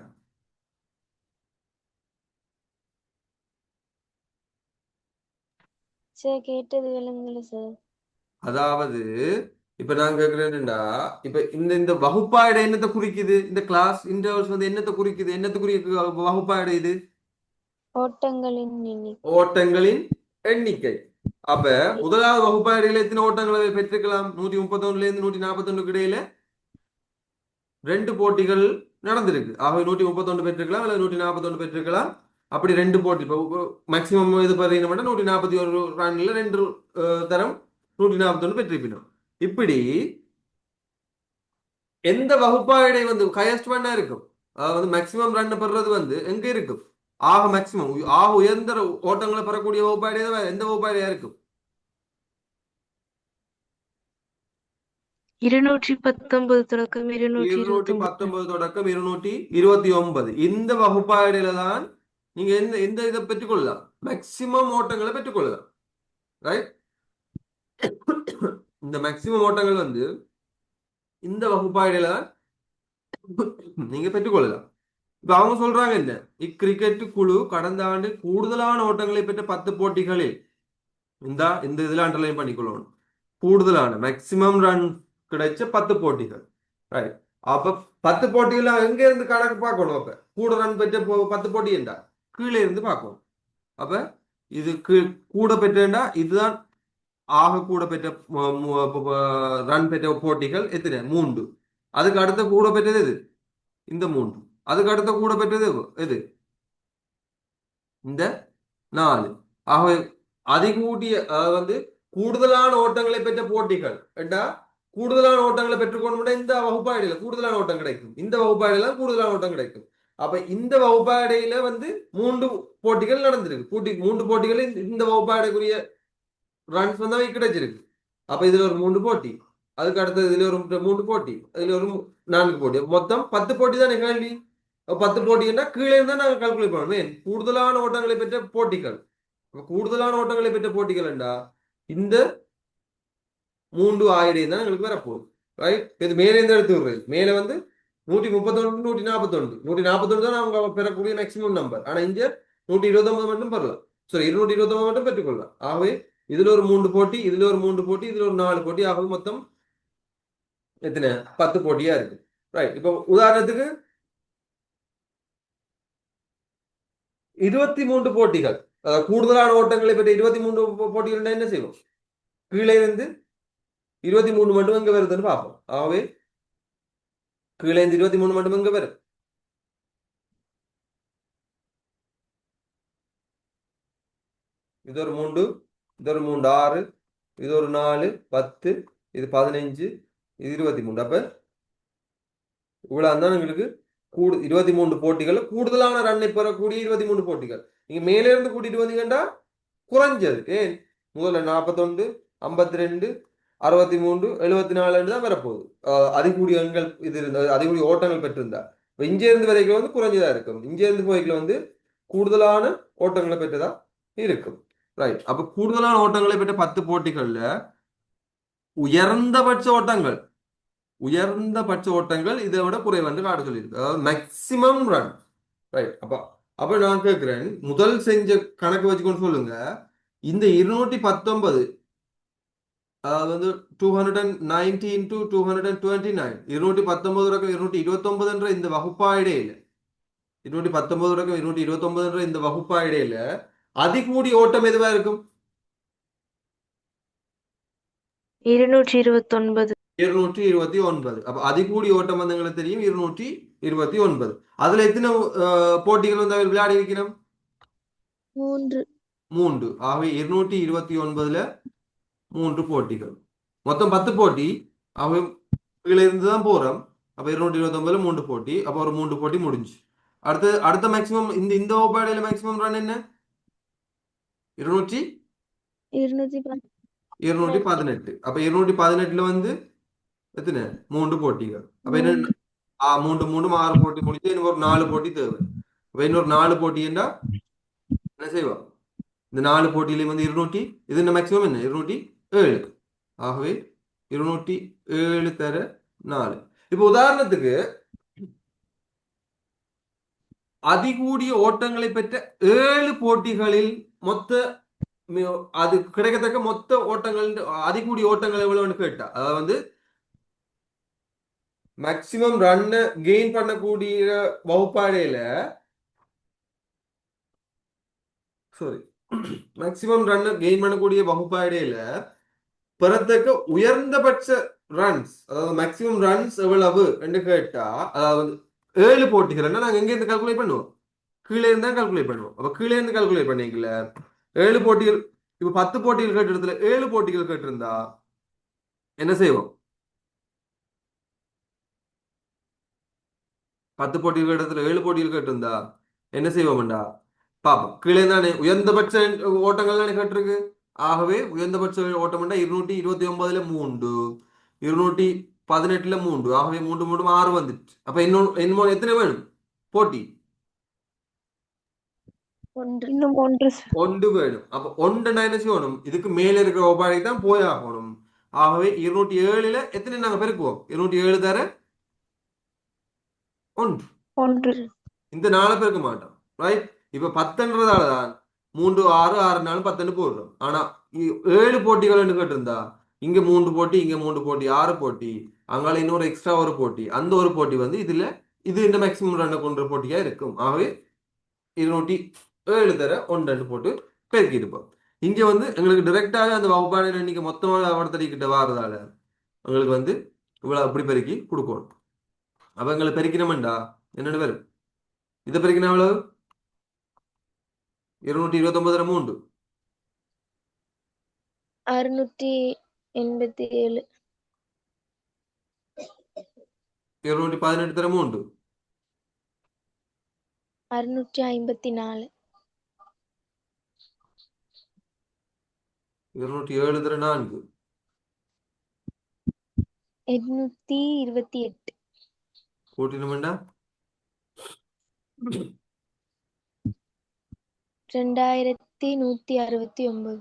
சார் கேட்டது விளங்கல சார். அதாவது இப்ப நான் கேக்குறேன்டா, இப்ப இந்த இந்த வகுப்பாடு என்னத்தை குறிக்குது? இந்த கிளாஸ் இன்டர்வல்ஸ் வந்து என்னத்தை குறிக்குது? என்னத்தை குறிக்குது வகுப்பாடு இது? ஓட்டங்களின் எண்ணிக்கை. ஓட்டங்களின் எண்ணிக்கை. அப்ப முதலாவது வகுப்பாடையில எத்தனை ஓட்டங்களை பெற்றுக்கலாம்? 131 இருந்து 141 இடையில 2 போட்டிகள் நடந்திருக்கு. ஆகவே 131 பெற்றிருக்கலாம் அல்லது 141 பெற்றிருக்கலாம். அப்படி 2 போட்டி, இப்போ மேக்சிமம் இது பார்த்தீங்கன்னா 141 ரன்ல 2 தரம் 141 பெற்றிருப்பினோம். இப்படி எந்த வகுப்பாடை வந்து ஹையஸ்ட் பண்ணா இருக்கும், அதாவது மேக்சிமம் ரன் பெறுறது வந்து எங்க இருக்கும்? ஆக மேக்சிமம் ஆக உயர்ந்த ஓட்டங்களை பெறக்கூடிய வகுப்பாடை எந்த வகுப்பாடையா இருக்கும்? 219 தொடக்கம் 229. 219 தொடக்கம் 229 இந்த வகுப்பாடையில தான் நீங்க எந்த எந்த இதை பெற்றுக்கொள்ளலாம், மேக்சிமம் ஓட்டங்களை பெற்றுக்கொள்ளலாம். ரைட்? இந்த மேக்சிமம் ஓட்டங்கள் வந்து இந்த வகுப்பாடையில தான் நீங்க பெற்றுக்கொள்ளலாம். இப்ப அவங்க சொல்றாங்க என்ன, இக்கிரிக்கெட் குழு கடந்த ஆண்டு கூடுதலான ஓட்டங்களை பெற்ற 10 போட்டிகளில் இந்த இதுல அண்டர்லைன் பண்ணிக்கொள்ளணும், கூடுதலான மேக்சிமம் ரன் கிடைச்ச 10 போட்டிகள். ரைட்? அப்ப 10 போட்டிகள் எங்க இருந்து கணக்கு பார்க்கணும்? அப்ப கூட ரன் பெற்ற 10 போட்டி என்றா கீழே இருந்து பார்க்கணும். அப்ப இது கூட பெற்றா இதுதான் ஆக கூட பெற்ற ரன் பெற்ற போட்டிகள் எத்தனை? 3. அதுக்கு அடுத்த கூட பெற்றது எது? இந்த 3. அதுக்கு அடுத்த கூட பெற்றது எது? இந்த 4. ஆகவே அதிகூடிய வந்து கூடுதலான ஓட்டங்களை பெற்ற போட்டிகள் என்றா கூடுதலான ஓட்டங்களை பெற்றுக்கொண்டு இந்த வகுப்பாடையில கூடுதலான ஓட்டம் கிடைக்கும். இந்த வகுப்பாடையில கூடுதலான ஓட்டம் கிடைக்கும். அப்ப இந்த வகுப்பாடையில வந்து 3 போட்டிகள் நடந்திருக்கு. 3 போட்டிகளில் இந்த வகுப்பாடைக்குரிய ரன்ஸ் வந்து கிடைச்சிருக்கு. அப்ப இதுல ஒரு 3 போட்டி, அதுக்கு அடுத்தது இதுல ஒரு 3 போட்டி, இதுல ஒரு 4 போட்டி, மொத்தம் 10 போட்டி தான் கேள்வி. 10 போட்டின்னா கீழே இருந்தா நாங்க கால்குலேட் பண்ணுவோம். கூடுதலான ஓட்டங்களை பெற்ற போட்டிகள். கூடுதலான ஓட்டங்களை பெற்ற போட்டிகள் என்றா இந்த 3 ஆயிரம் தான் எங்களுக்கு வரப்போகுது. ரைட்? இது மேலே இருந்து எடுத்து விடுறது. மேல வந்து 131 141 141 தான் அவங்க பெறக்கூடிய மேக்சிமம் நம்பர். ஆனா இங்க 129 மட்டும் பெறலாம். சரி, 229 மட்டும் பெற்றுக்கொள்ளலாம். ஆகவே இதுல ஒரு 3 போட்டி, இதுல ஒரு 3 போட்டி, இதுல ஒரு 4 போட்டி, ஆகவே மொத்தம் எத்தனை? 10 போட்டியா இருக்கு. ரைட்? இப்போ உதாரணத்துக்கு 23 போட்டிகள், கூடுதலான ஓட்டங்களை பெற்ற 23 போட்டிகள் என்ன செய்வோம்? கீழே இருந்து 23 மட்டும் எங்க வருதுன்னு பார்ப்போம். ஆகவே கீழே இருந்து 23 மட்டும் எங்க வரும்? இது ஒரு 3, இது ஒரு 3 6, இது ஒரு 4 10, இது 15, இது 23. அப்ப இவ்வளவு தான் எங்களுக்கு 23 போட்டிகள், கூடுதலான ரன்னை பெறக்கூடிய 23 போட்டிகள். நீங்க மேலே இருந்து கூட்டிட்டு வந்தீங்கன்னா குறைஞ்சது ஏன் முதல்ல 41 52 63 74 தான் வரப்போகுது. அதிகூடிய எண்கள் இது இருந்தா, அதிகூடிய ஓட்டங்கள் பெற்றிருந்தா. இங்க இருந்து வரைக்கும் வந்து குறைஞ்சதா இருக்கும். இங்க இருந்து போய்க்குள்ள வந்து கூடுதலான ஓட்டங்களை பெற்றதா இருக்கும். ரைட்? அப்ப கூடுதலான ஓட்டங்களை பெற்ற 10 போட்டிகள்ல உயர்ந்தபட்ச ஓட்டங்கள் இதை விட குறைவென்று காட்ட சொல்லியிருக்கு. அதாவது மேக்சிமம் ரன். ரைட்? அப்ப நான் கேட்கிறேன், முதல் செஞ்ச கணக்கு வச்சுக்கொண்டு சொல்லுங்க. இந்த 219, அதாவது வந்து 290 into 229, 219 229 என்ற இந்த வகுப்பா இடையில 219 229 என்ற இந்த வகுப்பா இடையில அதிகூடிய ஓட்டம் எதுவா இருக்கும்? 229. 229. அப்ப அதிகூடிய ஓட்டம் வந்து எங்களுக்கு தெரியும் 229. அதுல எத்தனை போட்டிகள் வந்து அவர் விளையாடி இருக்கிறோம்? 3. ஆகவே 229ல 3 போட்டிகள், மொத்தம் 10 போட்டி. ஆகவே கீழே இருந்து தான் போறோம். அப்ப 229ல 3 போட்டி. அப்ப ஒரு 3 போட்டி முடிஞ்சு. அடுத்த மேக்சிமம் இந்த ஓபாடையில மேக்சிமம் ரன் என்ன? 218. அப்ப 218ல வந்து எத்தனை? 3 போட்டிகள். அப்ப என்ன? 3 3 6 போட்டி முடிச்சு இன்னும் ஒரு 4 போட்டி தேவை. அப்ப இன்னொரு 4 போட்டி என்றா என்ன செய்வோம்? இந்த 4 போட்டியிலையும் வந்து 200, இது இந்த மேக்சிமம் என்ன? 207. ஆகவே 207 தர 4. இப்ப உதாரணத்துக்கு அதிகூடிய ஓட்டங்களை பெற்ற 7 போட்டிகளில் மொத்த அது கிடைக்கத்தக்க மொத்த ஓட்டங்கள் அதிகூடிய ஓட்டங்கள் எவ்வளவுன்னு கேட்டா, அதாவது வந்து மேக்சிமம் ரன் கெயின் பண்ணக்கூடிய வகுப்பாடையில, சாரி, மேக்சிமம் ரன் கெயின் பண்ணக்கூடிய வகுப்பாடையில பெறத்தக்க உயர்ந்தபட்ச ரன்ஸ், அதாவது மேக்சிமம் ரன்ஸ் எவ்வளவு என்று கேட்டா, அதாவது 7 போட்டிகள் நாங்க எங்க இருந்து கால்குலேட் பண்ணுவோம், கீழே இருந்தா கால்குலேட் பண்ணுவோம். அப்ப கீழே இருந்து கால்குலேட் பண்ணிக்கல 7 போட்டிகள், இப்ப 10 போட்டிகள் கேட்ட இடத்துல 7 போட்டிகள் கேட்டிருந்தா என்ன செய்வோம்? 10 போட்டிகள் இடத்துல 7 போட்டிகள் கேட்டிருந்தா என்ன செய்வோம்டா பாப்போம். கீழே தானே உயர்ந்தபட்ச ஓட்டங்கள் தானே கேட்டிருக்கு. ஆகவே உயர்ந்தபட்ச ஓட்டம் 229ல 3, 218ல 3, ஆகவே 3 3 6 வந்துச்சு. அப்ப இன்னும் எத்தனை வேணும் போட்டி? இன்னும் ஒன்று sir. ஒன்று வேணும். அப்ப ஒன்று என்ன செய்யணும்? இதுக்கு மேல இருக்கிற ஒப்பாடைக்கு தான் போய் ஆகணும். ஆகவே 207ல எத்தனை நாங்க பெருக்குவோம்? 207 தர 1. ஒன்று இந்த 4 பெருக்க மாட்டோம், ரைட்? இப்ப 10ன்றதால தான் 3 6 6 4 10 போடுறோம். ஆனா 7 போட்டிகள் கேட்டிருந்தா இங்க 3 போட்டி, இங்க 3 போட்டி, 6 போட்டி, அங்கால இன்னொரு எக்ஸ்ட்ரா ஒரு போட்டி, அந்த ஒரு போட்டி வந்து இதுல இது இந்த மேக்சிமம் ரன் கொண்ட போட்டியா இருக்கும். ஆகவே 207 தர 1 போட்டு பெருக்கி இருப்போம். இங்க வந்து எங்களுக்கு டைரக்டாக அந்த வகுப்பான எண்ணிக்கை மொத்தமாக அவர்த்தடிக்கிட்ட வாரதால எங்களுக்கு வந்து இவ்வளவு அப்படி பெருக்கி கொடுக்கணும். அப்ப எங்களை பெருக்கினோம்டா என்னென்ன வரும்? இதை பெருக்கினா எவ்வளவு? 229 3, 687 218 தர 3, 654 207 தர 4, 828 கூட்டினோம்டா 2169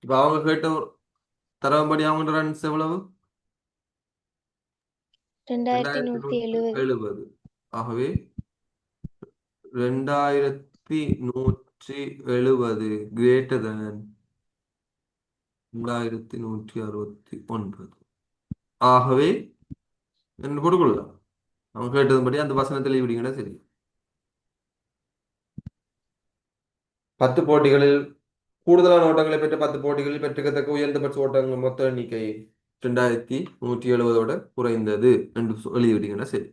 இப்ப அவங்க கேட்ட தரவும்படி அவங்க ரன்ஸ் எவ்வளவு? 2170 2170. ஆகவே 2170 கிரேட்டர் than 2169. ஆகவே என்ன கொடுக்கலாம்? அவங்க கேட்டதுபடி அந்த வசனத்தில் விடுங்கன்னா சரி. 10 போட்டிகளில் கூடுதலான ஓட்டங்களை பெற்ற 10 போட்டிகளில் பெற்றுக்கத்தக்க உயர்ந்தபட்ச ஓட்டங்கள் மொத்த எண்ணிக்கை 2170 குறைந்தது என்று எழுதிவிட்டீங்கன்னா சரி.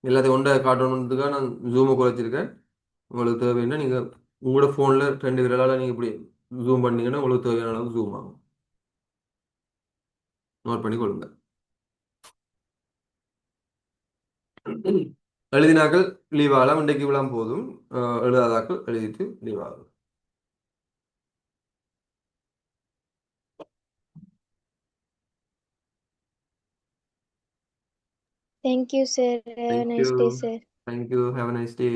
எல்லாத்தையும் ஒன்றை காட்டணுன்றதுக்காக நான் ஜூமை குறைச்சிருக்கேன். உங்களுக்கு தேவைன்னா நீங்கள் உங்களோட ஃபோனில் 2 விரலால் நீங்கள் இப்படி ஜூம் பண்ணீங்கன்னா உங்களுக்கு தேவையான அளவுக்கு ஜூம் ஆகும். நோட் பண்ணி கொள்ளுங்க. எழுதினாக்கள் லீவ் ஆகலாம், இன்றைக்கு விழாம் போதும். எழுதாதாக்கள் எழுதிட்டு லீவ் ஆகும். Thank you sir. Have a Thank nice day you. sir. Thank you. Have a nice day.